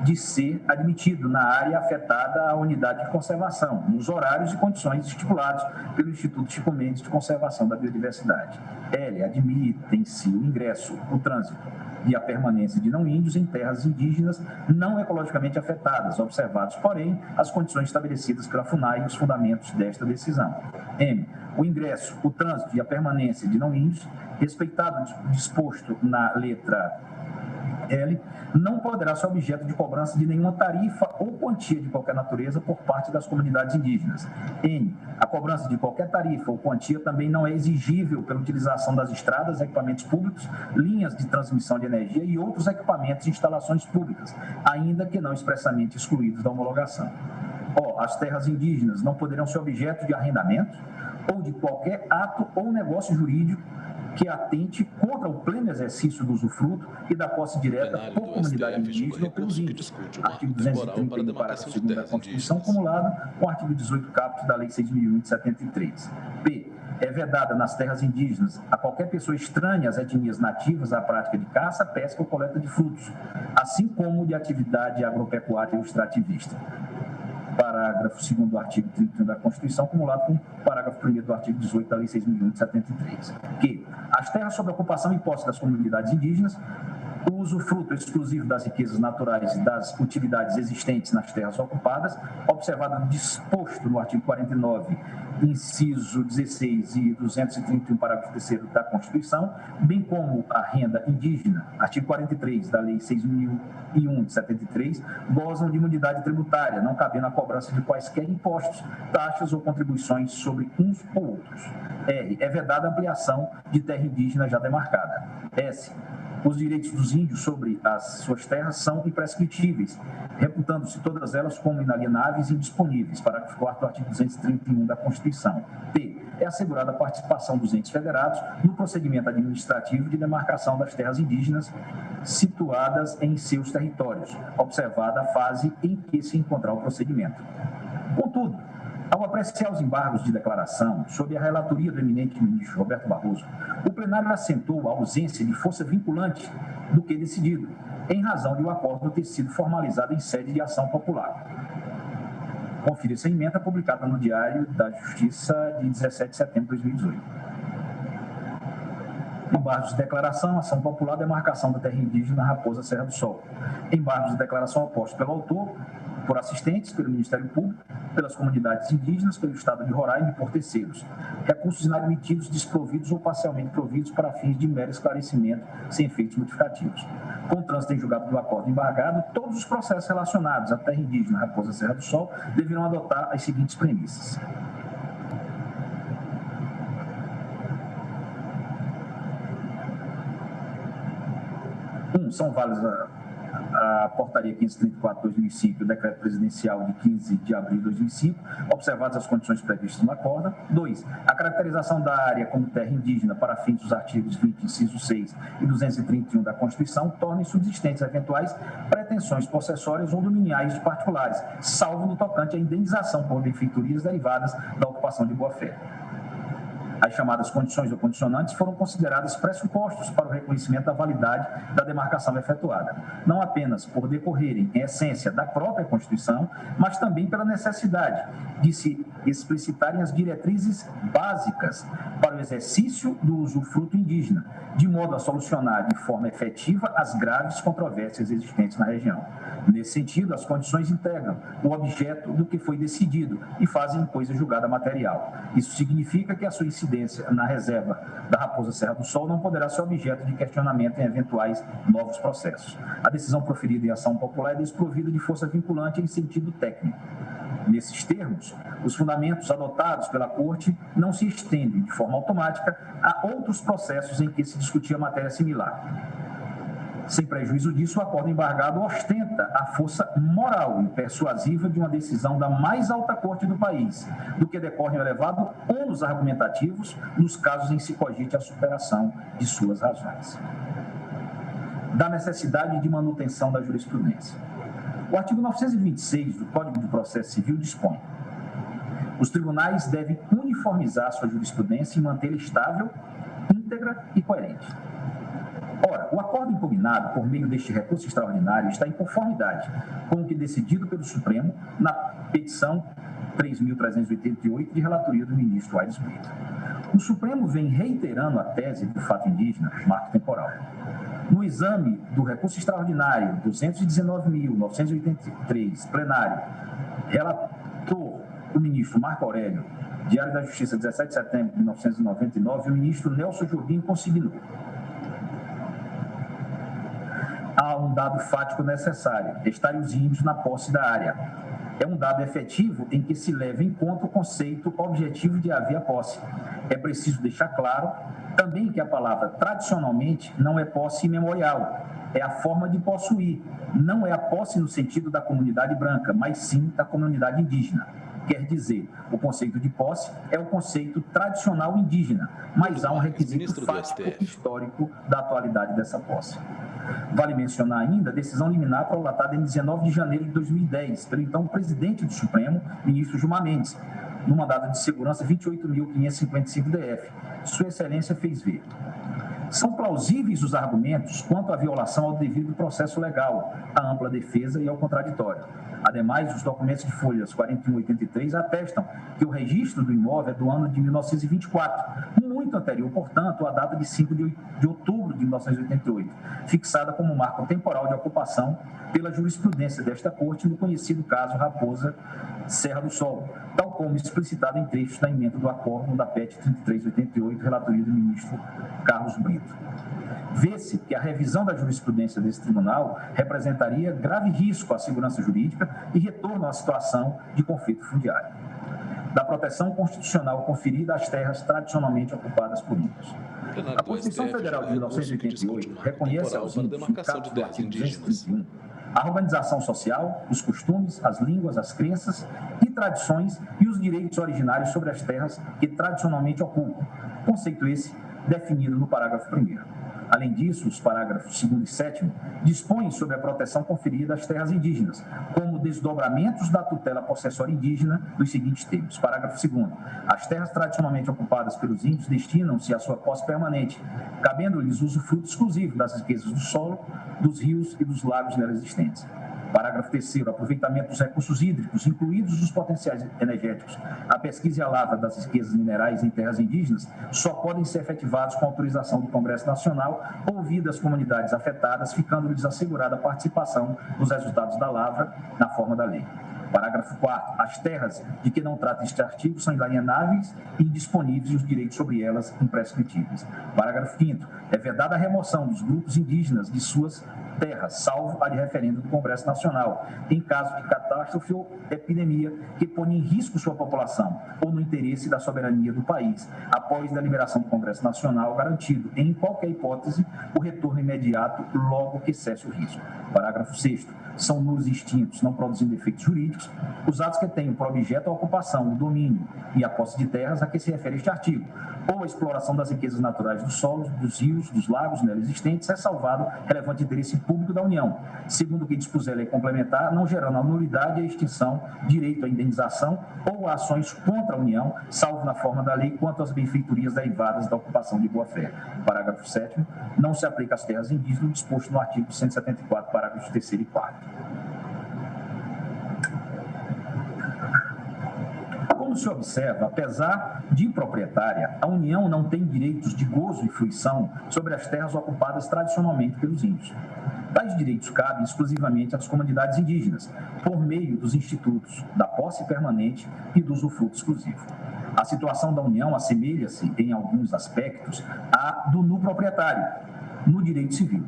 de ser admitido na área afetada à unidade de conservação, nos horários e condições estipulados pelo Instituto Chico Mendes de Conservação da Biodiversidade. L. Admitem-se o ingresso, o trânsito e a permanência de não índios em terras indígenas não ecologicamente afetadas, observados, porém, as condições estabelecidas pela FUNAI e os fundamentos desta decisão. M. O ingresso, o trânsito e a permanência de não índios, respeitado o disposto na letra L, não poderá ser objeto de cobrança de nenhuma tarifa ou quantia de qualquer natureza por parte das comunidades indígenas. N. A cobrança de qualquer tarifa ou quantia também não é exigível pela utilização das estradas, equipamentos públicos, linhas de transmissão de energia e outros equipamentos e instalações públicas, ainda que não expressamente excluídos da homologação. O. As terras indígenas não poderão ser objeto de arrendamento ou de qualquer ato ou negócio jurídico que atente contra o pleno exercício do usufruto e da posse direta por comunidade indígena ou pelos índios. Artigo 231, parágrafo 2º da Constituição, acumulado com o artigo 18, caput da Lei 6.001 de 73. P. É vedada nas terras indígenas a qualquer pessoa estranha às etnias nativas a prática de caça, pesca ou coleta de frutos, assim como de atividade agropecuária e extrativista. Parágrafo 2º do artigo 31 da Constituição, acumulado com o parágrafo 1º do artigo 18 da Lei 6.001 de 73. Que as terras sob ocupação e posse das comunidades indígenas, o usufruto exclusivo das riquezas naturais e das utilidades existentes nas terras ocupadas, observado o disposto no artigo 49, inciso 16 e 231, parágrafo 3º da Constituição, bem como a renda indígena, artigo 43 da Lei 6.001 de 73, gozam de imunidade tributária, não cabendo a cobrança de quaisquer impostos, taxas ou contribuições sobre uns ou outros. R. É vedada a ampliação de terra indígena já demarcada. S. Os direitos dos índios sobre as suas terras são imprescritíveis, reputando-se todas elas como inalienáveis e indisponíveis, parágrafo 4º do artigo 231 da Constituição. T. É assegurada a participação dos entes federados no procedimento administrativo de demarcação das terras indígenas situadas em seus territórios, observada a fase em que se encontrar o procedimento. Contudo, ao apreciar os embargos de declaração sob a relatoria do eminente ministro Roberto Barroso, o plenário assentou a ausência de força vinculante do que decidido, em razão de o acordo ter sido formalizado em sede de ação popular. Confira essa emenda publicada no Diário da Justiça de 17 de setembro de 2018. Embargos de declaração, ação popular, demarcação da terra indígena Raposa Serra do Sol. Embargos de declaração opostos pelo autor, por assistentes, pelo Ministério Público, pelas comunidades indígenas, pelo Estado de Roraima e por terceiros. Recursos inadmitidos, desprovidos ou parcialmente providos para fins de mero esclarecimento, sem efeitos modificativos. Com o trânsito em julgado do acordo embargado, todos os processos relacionados à terra indígena Raposa Serra do Sol deverão adotar as seguintes premissas. São válidas a Portaria 534/2005 e o Decreto Presidencial de 15 de abril de 2005, observadas as condições previstas no acordo. 2. A caracterização da área como terra indígena para fins dos artigos 20, inciso 6 e 231 da Constituição torna insubsistentes eventuais pretensões possessórias ou dominiais de particulares, salvo no tocante à indenização por benfeitorias derivadas da ocupação de boa-fé. As chamadas condições ou condicionantes foram consideradas pressupostos para o reconhecimento da validade da demarcação efetuada, não apenas por decorrerem, em essência, da própria Constituição, mas também pela necessidade de se explicitarem as diretrizes básicas para o exercício do usufruto indígena, de modo a solucionar de forma efetiva as graves controvérsias existentes na região. Nesse sentido, as condições integram o objeto do que foi decidido e fazem coisa julgada material. Isso significa que a sua incidência na reserva da Raposa Serra do Sol não poderá ser objeto de questionamento em eventuais novos processos. A decisão proferida em ação popular é desprovida de força vinculante em sentido técnico. Nesses termos, os fundamentos adotados pela Corte não se estendem de forma automática a outros processos em que se discutia matéria similar. Sem prejuízo disso, o acordo embargado ostenta a força moral e persuasiva de uma decisão da mais alta corte do país, do que decorre um elevado ônus argumentativos nos casos em que se cogite a superação de suas razões. Da necessidade de manutenção da jurisprudência. O artigo 926 do Código de Processo Civil dispõe: os tribunais devem uniformizar sua jurisprudência e mantê-la estável, íntegra e coerente. Ora, o acordo impugnado por meio deste recurso extraordinário está em conformidade com o que decidido pelo Supremo na petição 3.388 de relatoria do ministro Aires Brito. O Supremo vem reiterando a tese do fato indígena, marco temporal. No exame do recurso extraordinário 219.983, plenário, relator o ministro Marco Aurélio, Diário da Justiça, 17 de setembro de 1999, o ministro Nelson Jobim consignou: há um dado fático necessário, estarem os índios na posse da área. É um dado efetivo em que se leva em conta o conceito objetivo de haver a posse. É preciso deixar claro também que a palavra tradicionalmente não é posse imemorial, é a forma de possuir. Não é a posse no sentido da comunidade branca, mas sim da comunidade indígena. Quer dizer, o conceito de posse é o conceito tradicional indígena, mas há um requisito fático histórico da atualidade dessa posse. Vale mencionar ainda a decisão liminar prolatada em 19 de janeiro de 2010, pelo então presidente do Supremo, ministro Gilmar Mendes, no mandado de segurança 28.555 DF. Sua Excelência fez ver: são plausíveis os argumentos quanto à violação ao devido processo legal, à ampla defesa e ao contraditório. Ademais, os documentos de folhas 41 e 83 atestam que o registro do imóvel é do ano de 1924, muito anterior, portanto, à data de 5 de outubro de 1988, fixada como marco temporal de ocupação pela jurisprudência desta Corte no conhecido caso Raposa Serra do Sol, tal como explicitado em trechos da emenda do acordo da PET 3388, relatoria do ministro Carlos Brito. Vê-se que a revisão da jurisprudência desse tribunal representaria grave risco à segurança jurídica e retorno à situação de conflito fundiário, da proteção constitucional conferida às terras tradicionalmente ocupadas por índios. A Constituição Federal de 1988 reconhece aos índios, no caput do artigo 231, a organização social, os costumes, as línguas, as crenças e tradições e os direitos originários sobre as terras que tradicionalmente ocupam, conceito esse definido no parágrafo 1º. Além disso, os parágrafos 2º e 7º dispõem sobre a proteção conferida às terras indígenas, como desdobramentos da tutela possessória indígena dos seguintes termos. Parágrafo 2º. As terras tradicionalmente ocupadas pelos índios destinam-se à sua posse permanente, cabendo-lhes usufruto exclusivo das riquezas do solo, dos rios e dos lagos nelas existentes. Parágrafo 3º. Aproveitamento dos recursos hídricos, incluídos os potenciais energéticos, a pesquisa e a lavra das riquezas minerais em terras indígenas, só podem ser efetivados com autorização do Congresso Nacional, ouvidas as comunidades afetadas, ficando-lhes assegurada a participação nos resultados da lavra na forma da lei. Parágrafo 4º. As terras de que não trata este artigo são inalienáveis e indisponíveis e os direitos sobre elas imprescritíveis. Parágrafo 5º. É vedada a remoção dos grupos indígenas de suas terras, salvo a de referendo do Congresso Nacional, em caso de catástrofe ou epidemia que ponha em risco sua população ou no interesse da soberania do país, após deliberação do Congresso Nacional, garantido, em qualquer hipótese, o retorno imediato logo que cesse o risco. Parágrafo 6º. São nulos e extintos, não produzindo efeitos jurídicos, os atos que tenham por objeto a ocupação, o domínio e a posse de terras a que se refere este artigo, ou a exploração das riquezas naturais dos solos, dos rios, dos lagos nela existentes, é salvado relevante interesse público da União, segundo o que dispuser a lei complementar, não gerando a nulidade e a extinção, direito à indenização ou a ações contra a União, salvo na forma da lei quanto às benfeitorias derivadas da ocupação de boa-fé. Parágrafo 7º. Não se aplica às terras indígenas disposto no artigo 174, parágrafos 3º e 4º. Como se observa, apesar de proprietária, a União não tem direitos de gozo e fruição sobre as terras ocupadas tradicionalmente pelos índios. Tais direitos cabem exclusivamente às comunidades indígenas, por meio dos institutos da posse permanente e do usufruto exclusivo. A situação da União assemelha-se, em alguns aspectos, à do nu proprietário, no direito civil.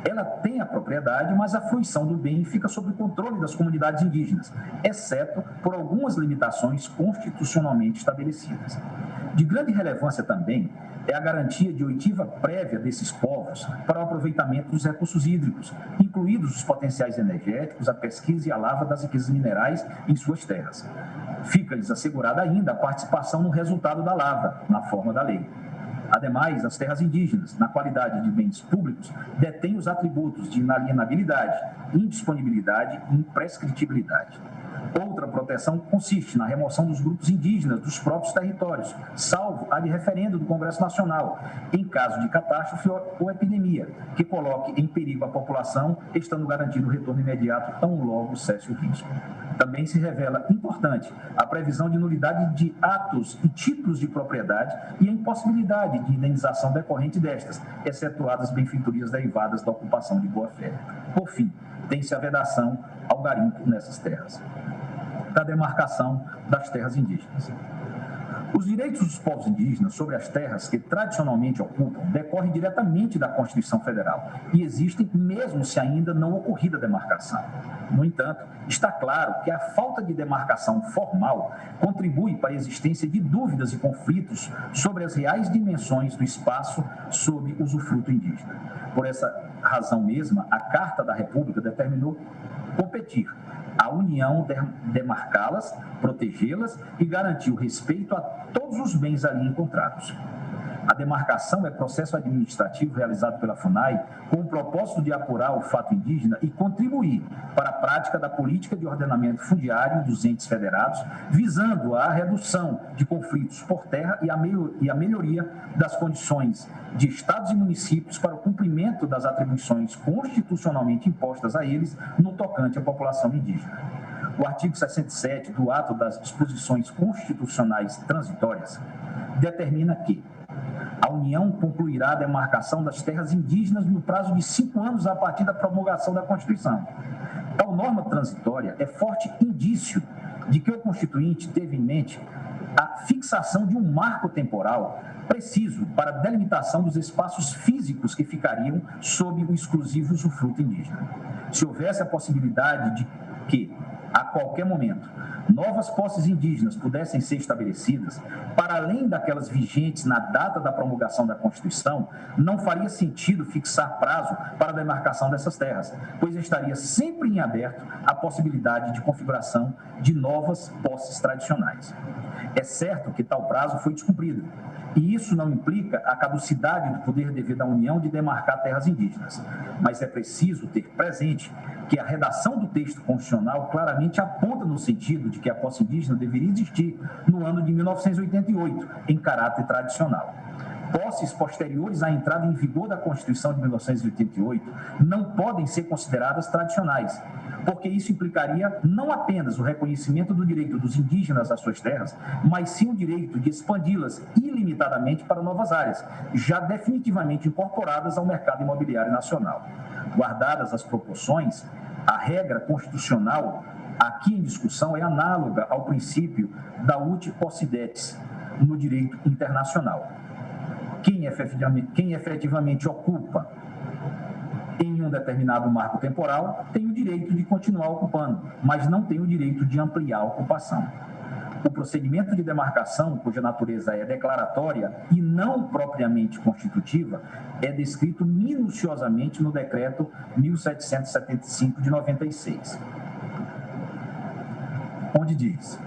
Ela tem a propriedade, mas a fruição do bem fica sob o controle das comunidades indígenas, exceto por algumas limitações constitucionalmente estabelecidas. De grande relevância também é a garantia de oitiva prévia desses povos para o aproveitamento dos recursos hídricos, incluídos os potenciais energéticos, a pesquisa e a lavra das riquezas minerais em suas terras. Fica-lhes assegurada ainda a participação no resultado da lavra, na forma da lei. Ademais, as terras indígenas, na qualidade de bens públicos, detêm os atributos de inalienabilidade, indisponibilidade e imprescritibilidade. Outra proteção consiste na remoção dos grupos indígenas dos próprios territórios, salvo a de referendo do Congresso Nacional, em caso de catástrofe ou epidemia, que coloque em perigo a população, estando garantido o retorno imediato tão logo cesse o risco. Também se revela importante a previsão de nulidade de atos e títulos de propriedade e a impossibilidade de indenização decorrente destas, excetuadas benfeitorias derivadas da ocupação de boa-fé. Por fim, tem-se a vedação ao garimpo nessas terras. Da demarcação das terras indígenas. Os direitos dos povos indígenas sobre as terras que tradicionalmente ocupam decorrem diretamente da Constituição Federal e existem mesmo se ainda não ocorrida a demarcação. No entanto, está claro que a falta de demarcação formal contribui para a existência de dúvidas e conflitos sobre as reais dimensões do espaço sob usufruto indígena. Por essa razão mesma, a Carta da República determinou competir a União demarcá-las, protegê-las e garantir o respeito a todos os bens ali encontrados. A demarcação é processo administrativo realizado pela FUNAI com o propósito de apurar o fato indígena e contribuir para a prática da política de ordenamento fundiário dos entes federados, visando a redução de conflitos por terra e a melhoria das condições de estados e municípios para o cumprimento das atribuições constitucionalmente impostas a eles no tocante à população indígena. O artigo 67 do Ato das Disposições Constitucionais Transitórias determina que a União concluirá a demarcação das terras indígenas no prazo de 5 anos a partir da promulgação da Constituição. Tal norma transitória é forte indício de que o Constituinte teve em mente a fixação de um marco temporal preciso para a delimitação dos espaços físicos que ficariam sob o exclusivo usufruto indígena. Se houvesse a possibilidade de que, a qualquer momento, novas posses indígenas pudessem ser estabelecidas, para além daquelas vigentes na data da promulgação da Constituição, não faria sentido fixar prazo para a demarcação dessas terras, pois estaria sempre em aberto a possibilidade de configuração de novas posses tradicionais. É certo que tal prazo foi descumprido, e isso não implica a caducidade do poder dever da União de demarcar terras indígenas, mas é preciso ter presente que a redação do texto constitucional claramente aponta no sentido de que a posse indígena deveria existir no ano de 1988, em caráter tradicional. Posses posteriores à entrada em vigor da Constituição de 1988 não podem ser consideradas tradicionais, porque isso implicaria não apenas o reconhecimento do direito dos indígenas às suas terras, mas sim o direito de expandi-las ilimitadamente para novas áreas, já definitivamente incorporadas ao mercado imobiliário nacional. Guardadas as proporções, a regra constitucional aqui em discussão é análoga ao princípio da uti possidetis no direito internacional. Quem efetivamente ocupa em um determinado marco temporal tem o direito de continuar ocupando, mas não tem o direito de ampliar a ocupação. O procedimento de demarcação, cuja natureza é declaratória e não propriamente constitutiva, é descrito minuciosamente no Decreto 1775 de 96, onde diz: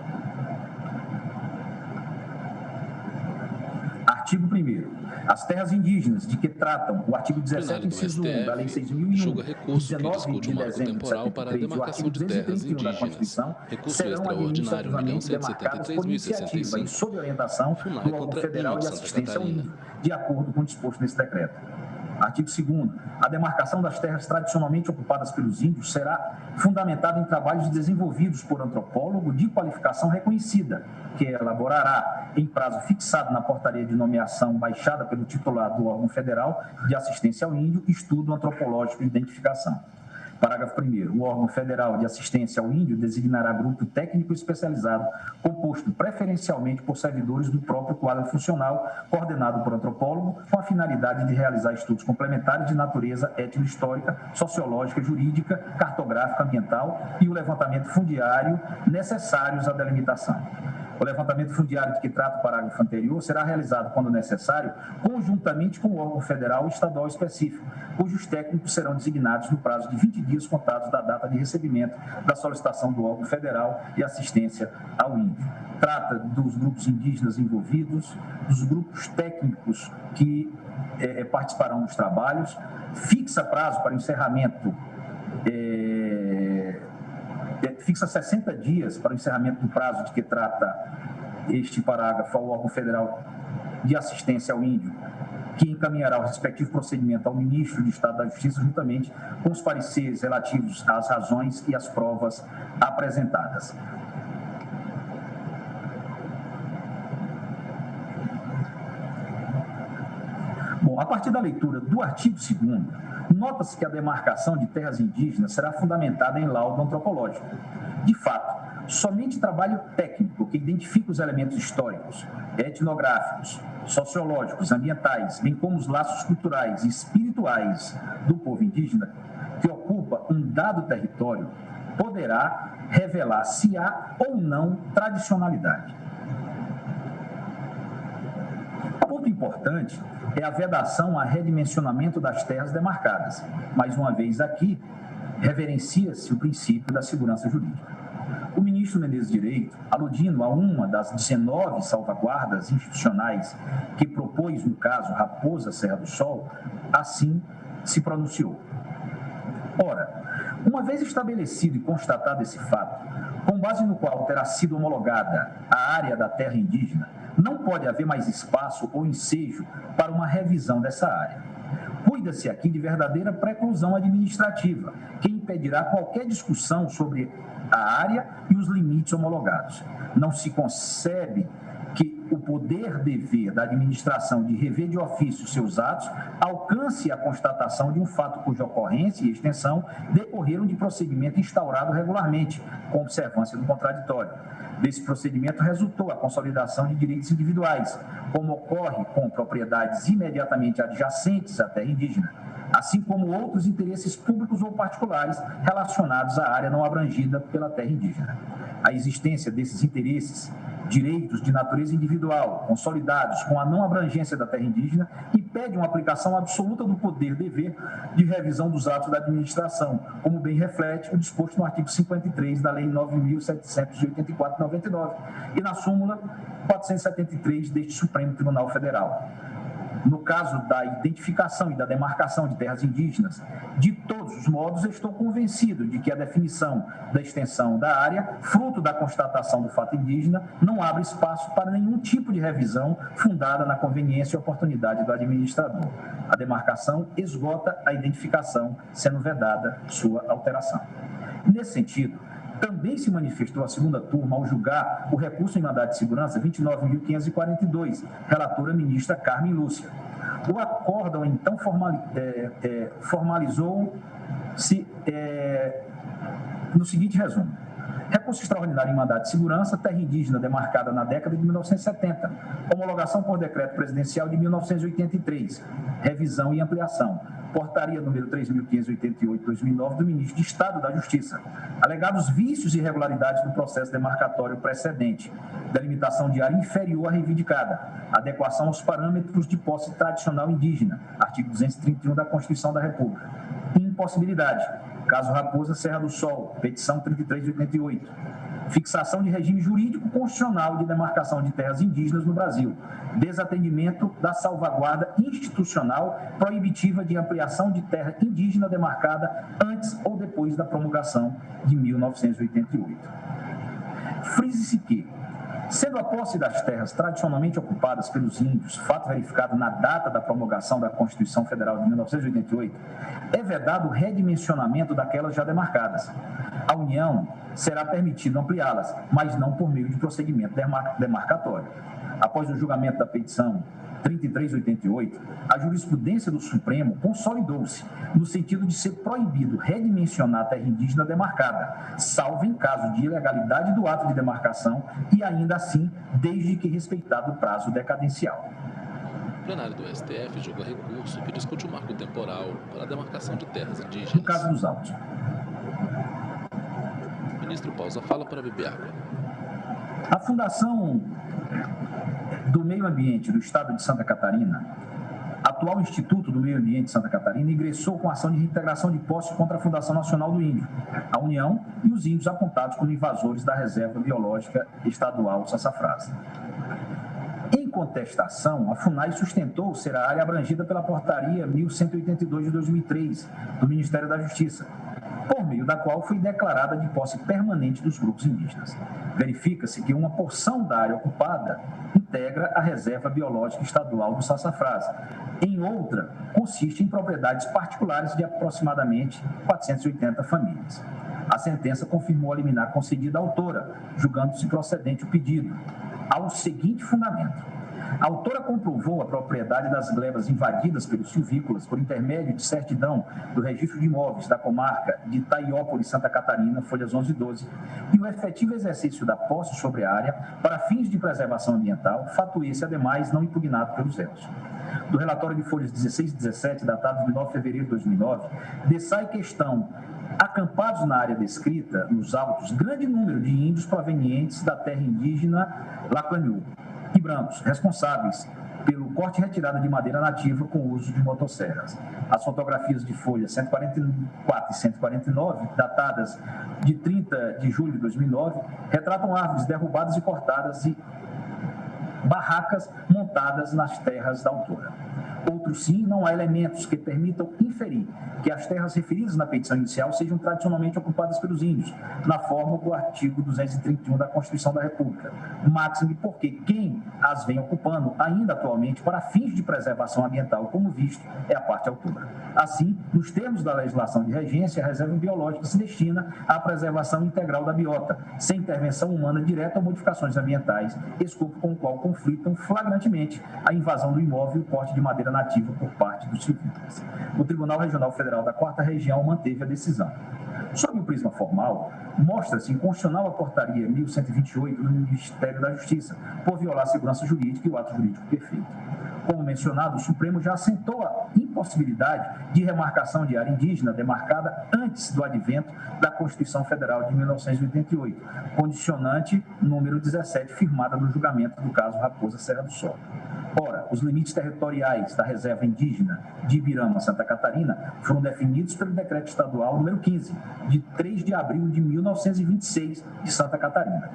artigo 1º. As terras indígenas de que tratam o artigo 17, inciso 1 da Lei 6.001, de 19 de dezembro de 73, e o artigo 231 da Constituição, serão administrativamente demarcadas por iniciativa e sob orientação do órgão federal de assistência ao índio, de acordo com o disposto nesse decreto. Artigo 2º. A demarcação das terras tradicionalmente ocupadas pelos índios será fundamentada em trabalhos desenvolvidos por antropólogo de qualificação reconhecida, que elaborará, em prazo fixado na portaria de nomeação baixada pelo titular do órgão federal de assistência ao índio, estudo antropológico e identificação. Parágrafo 1º. O órgão federal de assistência ao índio designará grupo técnico especializado, composto preferencialmente por servidores do próprio quadro funcional, coordenado por antropólogo, com a finalidade de realizar estudos complementares de natureza étnico-histórica, sociológica, jurídica, cartográfica, ambiental e o levantamento fundiário necessários à delimitação. O levantamento fundiário de que trata o parágrafo anterior será realizado, quando necessário, conjuntamente com o órgão federal ou estadual específico, cujos técnicos serão designados no prazo de 20 dias contados da data de recebimento da solicitação do órgão federal de assistência ao índio. Trata dos grupos indígenas envolvidos, dos grupos técnicos que participarão dos trabalhos, fixa prazo para o encerramento, fixa 60 dias para o encerramento do prazo de que trata este parágrafo ao órgão federal de assistência ao índio, que encaminhará o respectivo procedimento ao ministro de Estado da Justiça, juntamente com os pareceres relativos às razões e às provas apresentadas. Bom, a partir da leitura do artigo 2º, nota-se que a demarcação de terras indígenas será fundamentada em laudo antropológico. De fato, somente trabalho técnico que identifica os elementos históricos, etnográficos, sociológicos, ambientais, bem como os laços culturais e espirituais do povo indígena que ocupa um dado território, poderá revelar se há ou não tradicionalidade. Ponto importante é a vedação a redimensionamento das terras demarcadas. Mais uma vez aqui, reverencia-se o princípio da segurança jurídica. O ministro Menezes Direito, aludindo a uma das 19 salvaguardas institucionais que propôs no caso Raposa Serra do Sol, assim se pronunciou. Ora, uma vez estabelecido e constatado esse fato, com base no qual terá sido homologada a área da terra indígena, não pode haver mais espaço ou ensejo para uma revisão dessa área. Cuida-se aqui de verdadeira preclusão administrativa, que impedirá qualquer discussão sobre a área e os limites homologados. Não se concebe que o poder-dever da administração de rever de ofício seus atos alcance a constatação de um fato cuja ocorrência e extensão decorreram de procedimento instaurado regularmente, com observância do contraditório. Desse procedimento resultou a consolidação de direitos individuais, como ocorre com propriedades imediatamente adjacentes à terra indígena, assim como outros interesses públicos ou particulares relacionados à área não abrangida pela terra indígena. A existência desses interesses, direitos de natureza individual, consolidados com a não abrangência da terra indígena, impede uma aplicação absoluta do poder-dever de revisão dos atos da administração, como bem reflete o disposto no artigo 53 da Lei 9.784/99 e na súmula 473 deste Supremo Tribunal Federal. No caso da identificação e da demarcação de terras indígenas, de todos os modos, estou convencido de que a definição da extensão da área, fruto da constatação do fato indígena, não abre espaço para nenhum tipo de revisão fundada na conveniência e oportunidade do administrador. A demarcação esgota a identificação, sendo vedada sua alteração. Nesse sentido, também se manifestou a segunda turma ao julgar o recurso em mandado de segurança 29.542, relatora ministra Carmen Lúcia. O acórdão, então, formalizou-se no seguinte resumo. Recurso extraordinário em mandado de segurança, terra indígena demarcada na década de 1970, homologação por decreto presidencial de 1983, revisão e ampliação. Portaria número 3.588/2009 do Ministro de Estado da Justiça. Alegados vícios e irregularidades do processo demarcatório precedente. Delimitação de área inferior à reivindicada. Adequação aos parâmetros de posse tradicional indígena. Artigo 231 da Constituição da República. Impossibilidade. Caso Raposa Serra do Sol. Petição 33/88. Fixação de regime jurídico constitucional de demarcação de terras indígenas no Brasil. Desatendimento da salvaguarda institucional proibitiva de ampliação de terra indígena demarcada antes ou depois da promulgação de 1988. Frise-se que, sendo a posse das terras tradicionalmente ocupadas pelos índios, fato verificado na data da promulgação da Constituição Federal de 1988, é vedado o redimensionamento daquelas já demarcadas. A União será permitido ampliá-las, mas não por meio de procedimento demarcatório. Após o julgamento da petição 3388, a jurisprudência do Supremo consolidou-se no sentido de ser proibido redimensionar a terra indígena demarcada, salvo em caso de ilegalidade do ato de demarcação e ainda assim, desde que respeitado o prazo decadencial. O plenário do STF julga recurso que discute o marco temporal para a demarcação de terras indígenas. No caso dos autos. O ministro pausa a fala para beber água. A Fundação do Meio Ambiente do Estado de Santa Catarina, atual Instituto do Meio Ambiente de Santa Catarina, ingressou com ação de reintegração de posse contra a Fundação Nacional do Índio, a União e os índios apontados como invasores da Reserva Biológica Estadual Sassafrás. Em contestação, a FUNAI sustentou ser a área abrangida pela Portaria 1182 de 2003 do Ministério da Justiça, por meio da qual foi declarada de posse permanente dos grupos indígenas. Verifica-se que uma porção da área ocupada integra a Reserva Biológica Estadual do Sassafrás. Em outra, consiste em propriedades particulares de aproximadamente 480 famílias. A sentença confirmou a liminar concedida à autora, julgando-se procedente o pedido, ao seguinte fundamento. A autora comprovou a propriedade das glebas invadidas pelos silvícolas por intermédio de certidão do Registro de Imóveis da comarca de Itaiópolis, Santa Catarina, folhas 11 e 12, e o efetivo exercício da posse sobre a área para fins de preservação ambiental, fato esse, ademais, não impugnado pelos réus. Do relatório de folhas 16 e 17, datado de 9 de fevereiro de 2009, dessai questão acampados na área descrita, nos autos, grande número de índios provenientes da terra indígena Lacaniú e brancos, responsáveis pelo corte e retirada de madeira nativa com uso de motosserras. As fotografias de folhas 144 e 149, datadas de 30 de julho de 2009, retratam árvores derrubadas e cortadas e barracas montadas nas terras da autora. Outro sim, não há elementos que permitam inferir que as terras referidas na petição inicial sejam tradicionalmente ocupadas pelos índios, na forma do artigo 231 da Constituição da República, máxime porque quem as vem ocupando ainda atualmente para fins de preservação ambiental, como visto, é a parte autora. Assim, nos termos da legislação de regência, a reserva biológica se destina à preservação integral da biota, sem intervenção humana direta ou modificações ambientais, escopo com o qual conflitam flagrantemente a invasão do imóvel e o corte de madeira nativa por parte dos civis. O Tribunal Regional Federal da 4ª Região manteve a decisão. Sob o prisma formal, mostra-se inconstitucional a Portaria 1128 do Ministério da Justiça, por violar a segurança jurídica e o ato jurídico perfeito. Como mencionado, o Supremo já assentou a impossibilidade de remarcação de área indígena demarcada antes do advento da Constituição Federal de 1988, condicionante número 17, firmada no julgamento do caso Raposa Serra do Sol. Ora, os limites territoriais da reserva indígena de Ibirama, Santa Catarina, foram definidos pelo Decreto Estadual número 15, de 3 de abril de 1926, de Santa Catarina.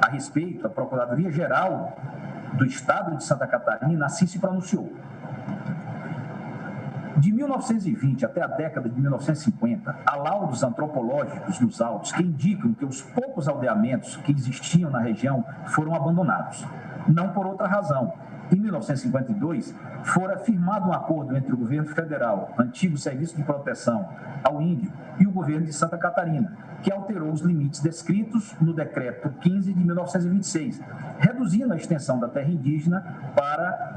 A respeito, a Procuradoria-Geral do Estado de Santa Catarina assim se pronunciou. De 1920 até a década de 1950, há laudos antropológicos nos autos que indicam que os poucos aldeamentos que existiam na região foram abandonados. Não por outra razão. Em 1952, fora firmado um acordo entre o governo federal, antigo Serviço de Proteção ao Índio, e o governo de Santa Catarina, que alterou os limites descritos no Decreto 15 de 1926, reduzindo a extensão da terra indígena para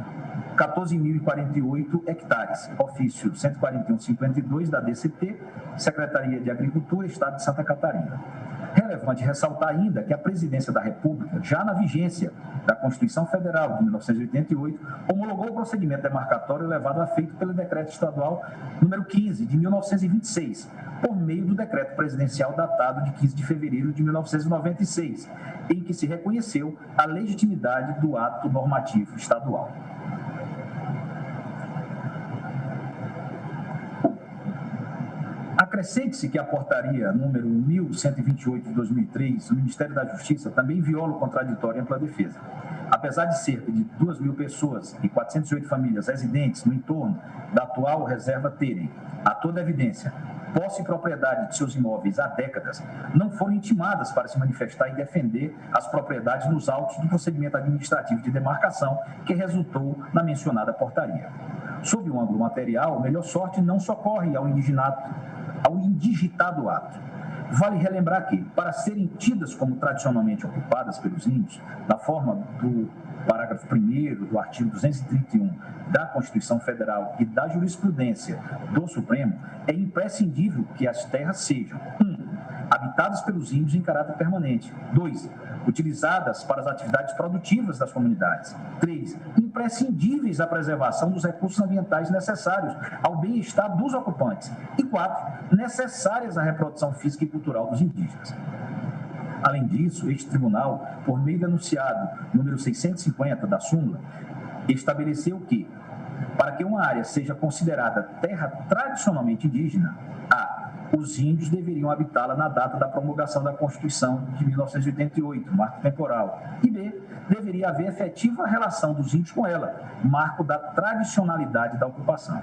14.048 hectares, ofício 141.52 da DCT, Secretaria de Agricultura, Estado de Santa Catarina. Relevante ressaltar ainda que a Presidência da República, já na vigência da Constituição Federal de 1988, homologou o procedimento demarcatório levado a efeito pelo Decreto Estadual número 15 de 1926, por meio do Decreto Presidencial datado de 15 de fevereiro de 1996, em que se reconheceu a legitimidade do ato normativo estadual. Acrescente-se que a portaria número 1128 de 2003 do Ministério da Justiça também viola o contraditório em ampla defesa. Apesar de cerca de 2.000 pessoas e 408 famílias residentes no entorno da atual reserva terem, a toda evidência, posse e propriedade de seus imóveis há décadas, não foram intimadas para se manifestar e defender as propriedades nos autos do procedimento administrativo de demarcação que resultou na mencionada portaria. Sob o ângulo material, melhor sorte não socorre ao indigitado ato. Vale relembrar que, para serem tidas como tradicionalmente ocupadas pelos índios, na forma do parágrafo 1º do artigo 231 da Constituição Federal e da jurisprudência do Supremo, é imprescindível que as terras sejam 1. Habitadas pelos índios em caráter permanente. 2. Utilizadas para as atividades produtivas das comunidades. 3. Imprescindíveis à preservação dos recursos ambientais necessários ao bem-estar dos ocupantes. E 4. Necessárias à reprodução física e cultural dos indígenas. Além disso, este tribunal, por meio do enunciado número 650 da súmula, estabeleceu que, para que uma área seja considerada terra tradicionalmente indígena, os índios deveriam habitá-la na data da promulgação da Constituição de 1988, marco temporal, e B, deveria haver efetiva relação dos índios com ela, marco da tradicionalidade da ocupação.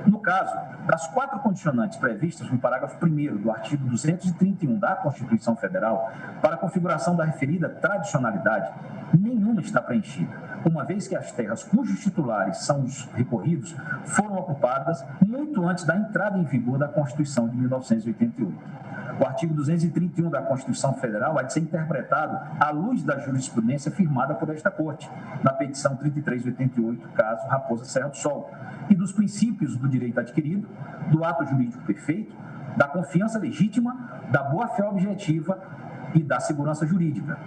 No caso, das 4 condicionantes previstas no parágrafo 1º do artigo 231 da Constituição Federal, para a configuração da referida tradicionalidade, nenhuma está preenchida, uma vez que as terras cujos titulares são os recorridos foram ocupadas muito antes da entrada em vigor da Constituição de 1988. O artigo 231 da Constituição Federal há de ser interpretado à luz da jurisprudência firmada por esta Corte, na petição 3388, caso Raposa Serra do Sol, e dos princípios do direito adquirido, do ato jurídico perfeito, da confiança legítima, da boa-fé objetiva e da segurança jurídica,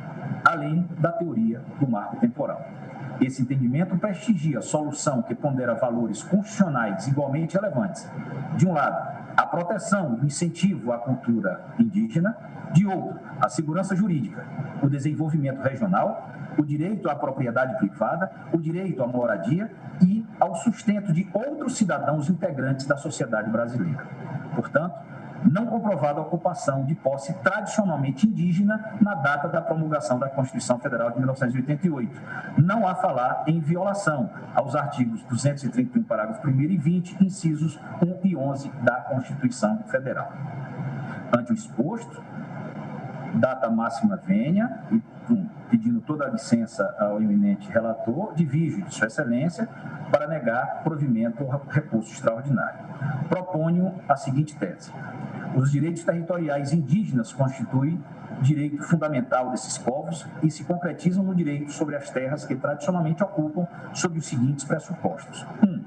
além da teoria do marco temporal. Esse entendimento prestigia a solução que pondera valores constitucionais igualmente relevantes. De um lado, a proteção e incentivo à cultura indígena, de outro, a segurança jurídica, o desenvolvimento regional, o direito à propriedade privada, o direito à moradia e ao sustento de outros cidadãos integrantes da sociedade brasileira. Portanto, não comprovada a ocupação de posse tradicionalmente indígena na data da promulgação da Constituição Federal de 1988. Não há falar em violação aos artigos 231, parágrafo 1º e 20, incisos 1 e 11 da Constituição Federal. Ante o exposto, data máxima venha, e pedindo toda a licença ao eminente relator, divijo de Sua Excelência para negar provimento ao recurso extraordinário. Proponho a seguinte tese. Os direitos territoriais indígenas constituem direito fundamental desses povos e se concretizam no direito sobre as terras que tradicionalmente ocupam sob os seguintes pressupostos. 1.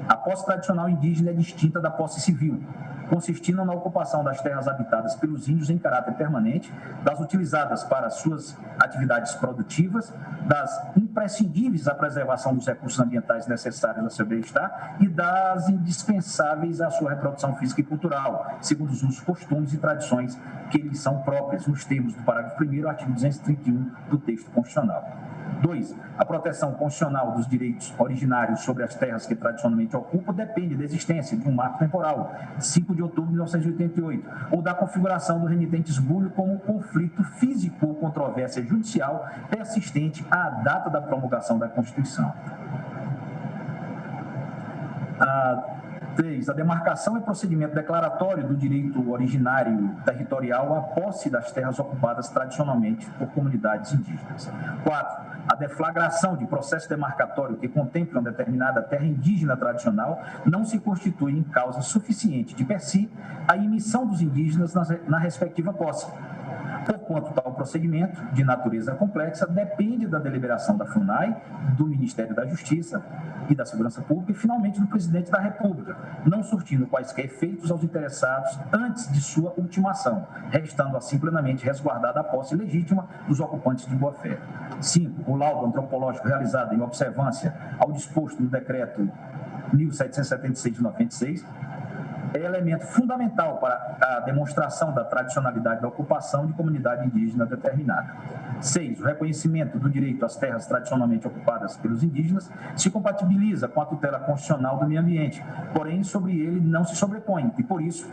A posse tradicional indígena é distinta da posse civil, consistindo na ocupação das terras habitadas pelos índios em caráter permanente, das utilizadas para suas atividades produtivas, das imprescindíveis à preservação dos recursos ambientais necessários ao seu bem-estar e das indispensáveis à sua reprodução física e cultural, segundo os usos, costumes e tradições que lhes são próprias, nos termos do parágrafo 1º, artigo 231 do texto constitucional. 2. A proteção constitucional dos direitos originários sobre as terras que tradicionalmente ocupam depende da existência de um marco temporal, 5 de outubro de 1988, ou da configuração do remitente esbulho como conflito físico ou controvérsia judicial persistente à data da promulgação da Constituição. 3. A demarcação é procedimento declaratório do direito originário territorial à posse das terras ocupadas tradicionalmente por comunidades indígenas. 4. A deflagração de processo demarcatório que contemple uma determinada terra indígena tradicional não se constitui em causa suficiente de per si a emissão dos indígenas na respectiva posse. Porquanto tal procedimento, de natureza complexa, depende da deliberação da FUNAI, do Ministério da Justiça e da Segurança Pública e, finalmente, do Presidente da República, não surtindo quaisquer efeitos aos interessados antes de sua ultimação, restando assim plenamente resguardada a posse legítima dos ocupantes de boa-fé. 5. O laudo antropológico realizado em observância ao disposto no Decreto 1776 de 96 é elemento fundamental para a demonstração da tradicionalidade da ocupação de comunidade indígena determinada. 6. O reconhecimento do direito às terras tradicionalmente ocupadas pelos indígenas se compatibiliza com a tutela constitucional do meio ambiente, porém sobre ele não se sobrepõe e, por isso,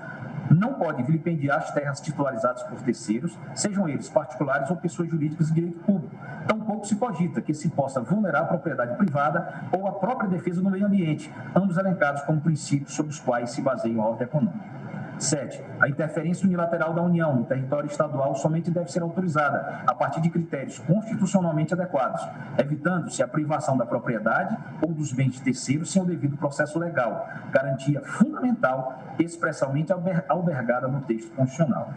não pode vilipendiar as terras titularizadas por terceiros, sejam eles particulares ou pessoas jurídicas de direito público. Tampouco se cogita que se possa vulnerar a propriedade privada ou a própria defesa do meio ambiente, ambos elencados como princípios sobre os quais se baseia a ordem econômica. 7. A interferência unilateral da União no território estadual somente deve ser autorizada a partir de critérios constitucionalmente adequados, evitando-se a privação da propriedade ou dos bens de terceiros sem o devido processo legal, garantia fundamental expressamente albergada no texto constitucional.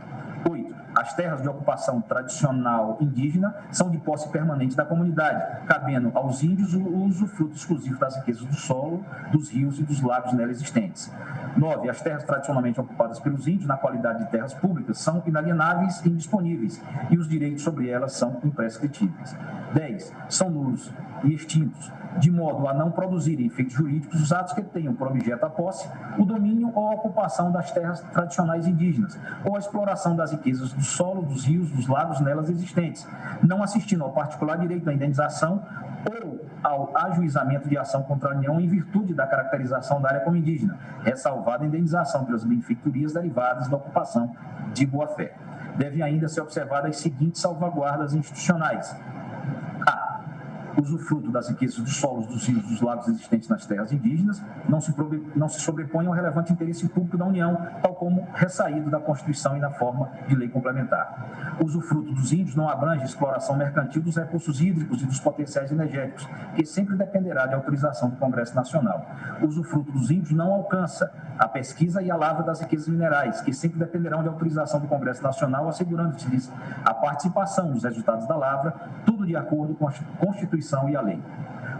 8. As terras de ocupação tradicional indígena são de posse permanente da comunidade, cabendo aos índios o usufruto exclusivo das riquezas do solo, dos rios e dos lagos nela existentes. 9. As terras tradicionalmente ocupadas pelos índios, na qualidade de terras públicas, são inalienáveis e indisponíveis, e os direitos sobre elas são imprescritíveis. 10. São nulos e extintos, de modo a não produzirem efeitos jurídicos os atos que tenham por objeto a posse, o domínio ou a ocupação das terras tradicionais indígenas, ou a exploração das riquezas do solo, dos rios, dos lagos nelas existentes, não assistindo ao particular direito à indenização ou ao ajuizamento de ação contra a União em virtude da caracterização da área como indígena, ressalvada a indenização pelas benfeitorias derivadas da ocupação de boa-fé. Deve ainda ser observadas as seguintes salvaguardas institucionais. Usufruto das riquezas dos solos, dos rios, dos lagos existentes nas terras indígenas não se sobrepõe ao relevante interesse público da União, tal como ressaído da Constituição e na forma de lei complementar. O usufruto dos índios não abrange a exploração mercantil dos recursos hídricos e dos potenciais energéticos, que sempre dependerá de autorização do Congresso Nacional. O usufruto dos índios não alcança a pesquisa e a lavra das riquezas minerais, que sempre dependerão de autorização do Congresso Nacional, assegurando-se a participação dos resultados da lavra, tudo de acordo com a Constituição e a lei.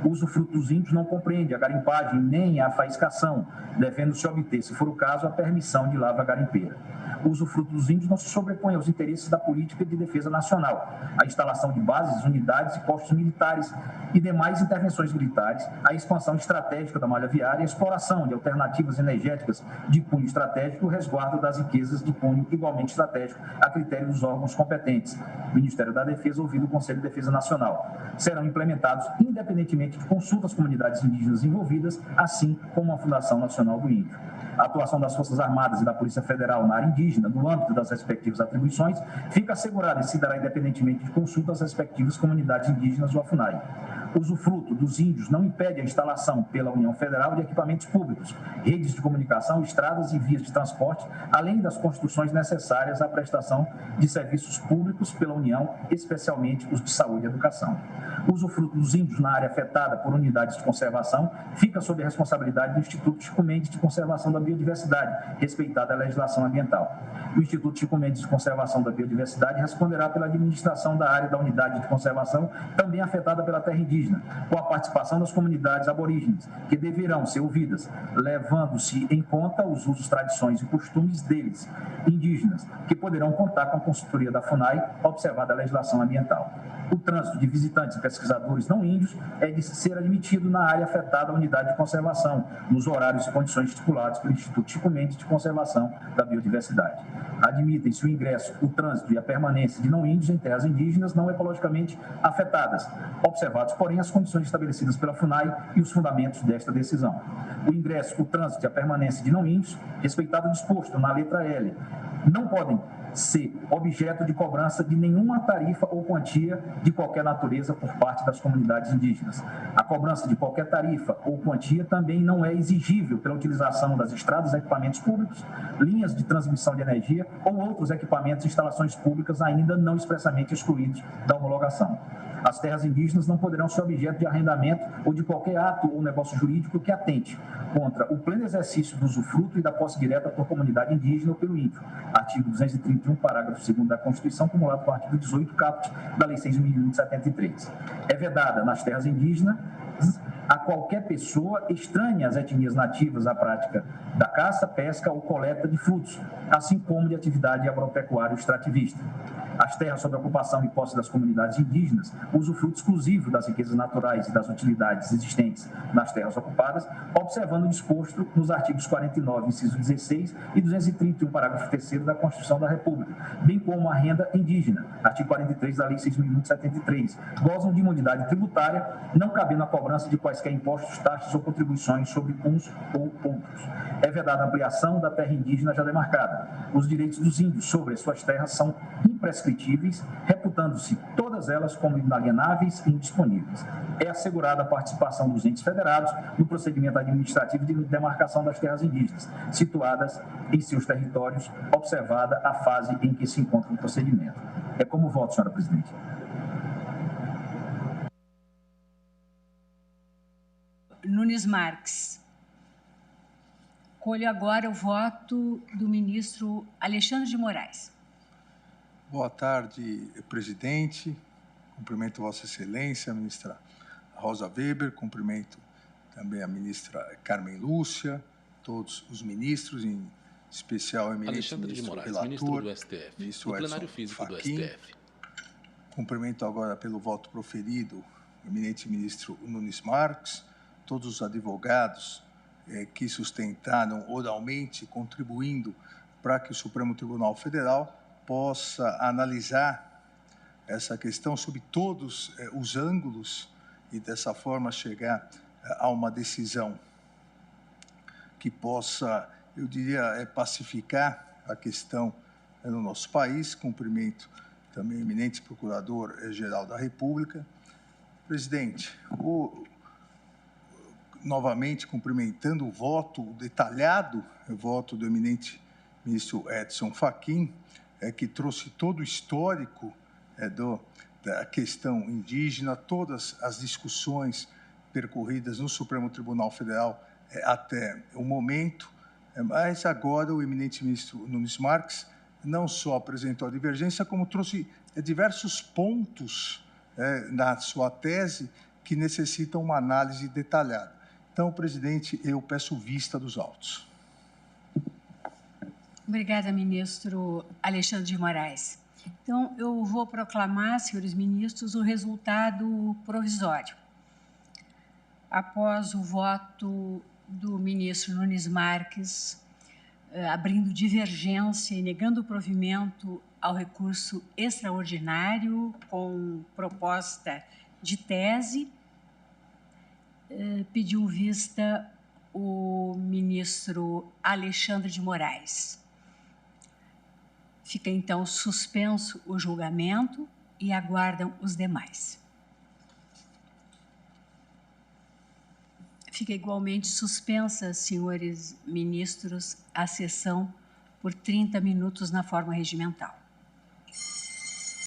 O usufruto dos índios não compreende a garimpagem nem a faiscação, devendo-se obter, se for o caso, a permissão de lavra garimpeira. O usufruto dos índios não se sobrepõe aos interesses da política de defesa nacional, a instalação de bases, unidades e postos militares e demais intervenções militares, a expansão estratégica da malha viária, a exploração de alternativas energéticas de cunho estratégico e o resguardo das riquezas de cunho igualmente estratégico a critério dos órgãos competentes, Ministério da Defesa, ouvido o Conselho de Defesa Nacional. Serão implementados independentemente de consulta às comunidades indígenas envolvidas, assim como a Fundação Nacional do Índio. A atuação das Forças Armadas e da Polícia Federal na área indígena, no âmbito das respectivas atribuições, fica assegurada e se dará independentemente de consulta às respectivas comunidades indígenas ou à FUNAI. O usufruto dos índios não impede a instalação pela União Federal de equipamentos públicos, redes de comunicação, estradas e vias de transporte, além das construções necessárias à prestação de serviços públicos pela União, especialmente os de saúde e educação. O usufruto dos índios na área afetada por unidades de conservação fica sob a responsabilidade do Instituto Chico Mendes de Conservação da Biodiversidade, respeitada a legislação ambiental. O Instituto Chico Mendes de Conservação da Biodiversidade responderá pela administração da área da unidade de conservação, também afetada pela terra indígena, com a participação das comunidades aborígenes, que deverão ser ouvidas, levando-se em conta os usos, tradições e costumes deles, indígenas, que poderão contar com a consultoria da FUNAI, observada a legislação ambiental. O trânsito de visitantes e pesquisadores não índios é de ser admitido na área afetada à unidade de conservação, nos horários e condições estipulados pelo Instituto Chico Mendes de Conservação da Biodiversidade. Admitem-se o ingresso, o trânsito e a permanência de não índios em terras indígenas não ecologicamente afetadas, observados, porém, as condições estabelecidas pela FUNAI e os fundamentos desta decisão. O ingresso, o trânsito e a permanência de não índios, respeitado o disposto na letra L, não podem ser objeto de cobrança de nenhuma tarifa ou quantia de qualquer natureza por parte das comunidades indígenas. A cobrança de qualquer tarifa ou quantia também não é exigível pela utilização das estradas e equipamentos públicos, linhas de transmissão de energia ou outros equipamentos e instalações públicas ainda não expressamente excluídos da homologação. As terras indígenas não poderão ser objeto de arrendamento ou de qualquer ato ou negócio jurídico que atente contra o pleno exercício do usufruto e da posse direta por comunidade indígena ou pelo índio. Artigo 231, parágrafo 2º da Constituição, cumulado com o artigo 18, caput da Lei 6.173. É vedada nas terras indígenas a qualquer pessoa estranha às etnias nativas a prática da caça, pesca ou coleta de frutos, assim como de atividade agropecuária ou extrativista. As terras sob ocupação e posse das comunidades indígenas, o usufruto exclusivo das riquezas naturais e das utilidades existentes nas terras ocupadas, observando o disposto nos artigos 49, inciso 16 e 231, parágrafo 3º da Constituição da República, bem como a renda indígena, artigo 43 da Lei 6.173, gozam de imunidade tributária, não cabendo a cobrança de quaisquer impostos, taxas ou contribuições sobre uns ou outros. É vedada a ampliação da terra indígena já demarcada. Os direitos dos índios sobre as suas terras são imprescritíveis, reputando-se todas elas como inalienáveis e indisponíveis. É assegurada a participação dos entes federados no procedimento administrativo de demarcação das terras indígenas, situadas em seus territórios, observada a fase em que se encontra o procedimento. É como voto, senhora presidente. Nunes Marques. Colho agora o voto do ministro Alexandre de Moraes. Boa tarde, presidente. Cumprimento Vossa Excelência, a ministra Rosa Weber, cumprimento também a ministra Carmen Lúcia, todos os ministros, em especial o eminente ministro relator, ministro do STF, ministro no plenário Edson físico do Fachin. STF. Cumprimento agora pelo voto proferido o eminente ministro Nunes Marques, todos os advogados que sustentaram oralmente, contribuindo para que o Supremo Tribunal Federal possa analisar essa questão sob todos os ângulos e, dessa forma, chegar a uma decisão que possa, eu diria, pacificar a questão no nosso país. Cumprimento também o eminente Procurador-Geral da República. Presidente, novamente cumprimentando o voto, o detalhado voto do eminente ministro Edson Fachin, que trouxe todo o histórico da questão indígena, todas as discussões percorridas no Supremo Tribunal Federal até o momento, mas agora o eminente ministro Nunes Marques não só apresentou a divergência, como trouxe diversos pontos na sua tese que necessitam uma análise detalhada. Então, presidente, eu peço vista dos autos. Obrigada, ministro Alexandre de Moraes. Então, eu vou proclamar, senhores ministros, o resultado provisório. Após o voto do ministro Nunes Marques, abrindo divergência e negando o provimento ao recurso extraordinário com proposta de tese, pediu vista o ministro Alexandre de Moraes. Fica, então, suspenso o julgamento e aguardam os demais. Fica igualmente suspensa, senhores ministros, a sessão por 30 minutos na forma regimental.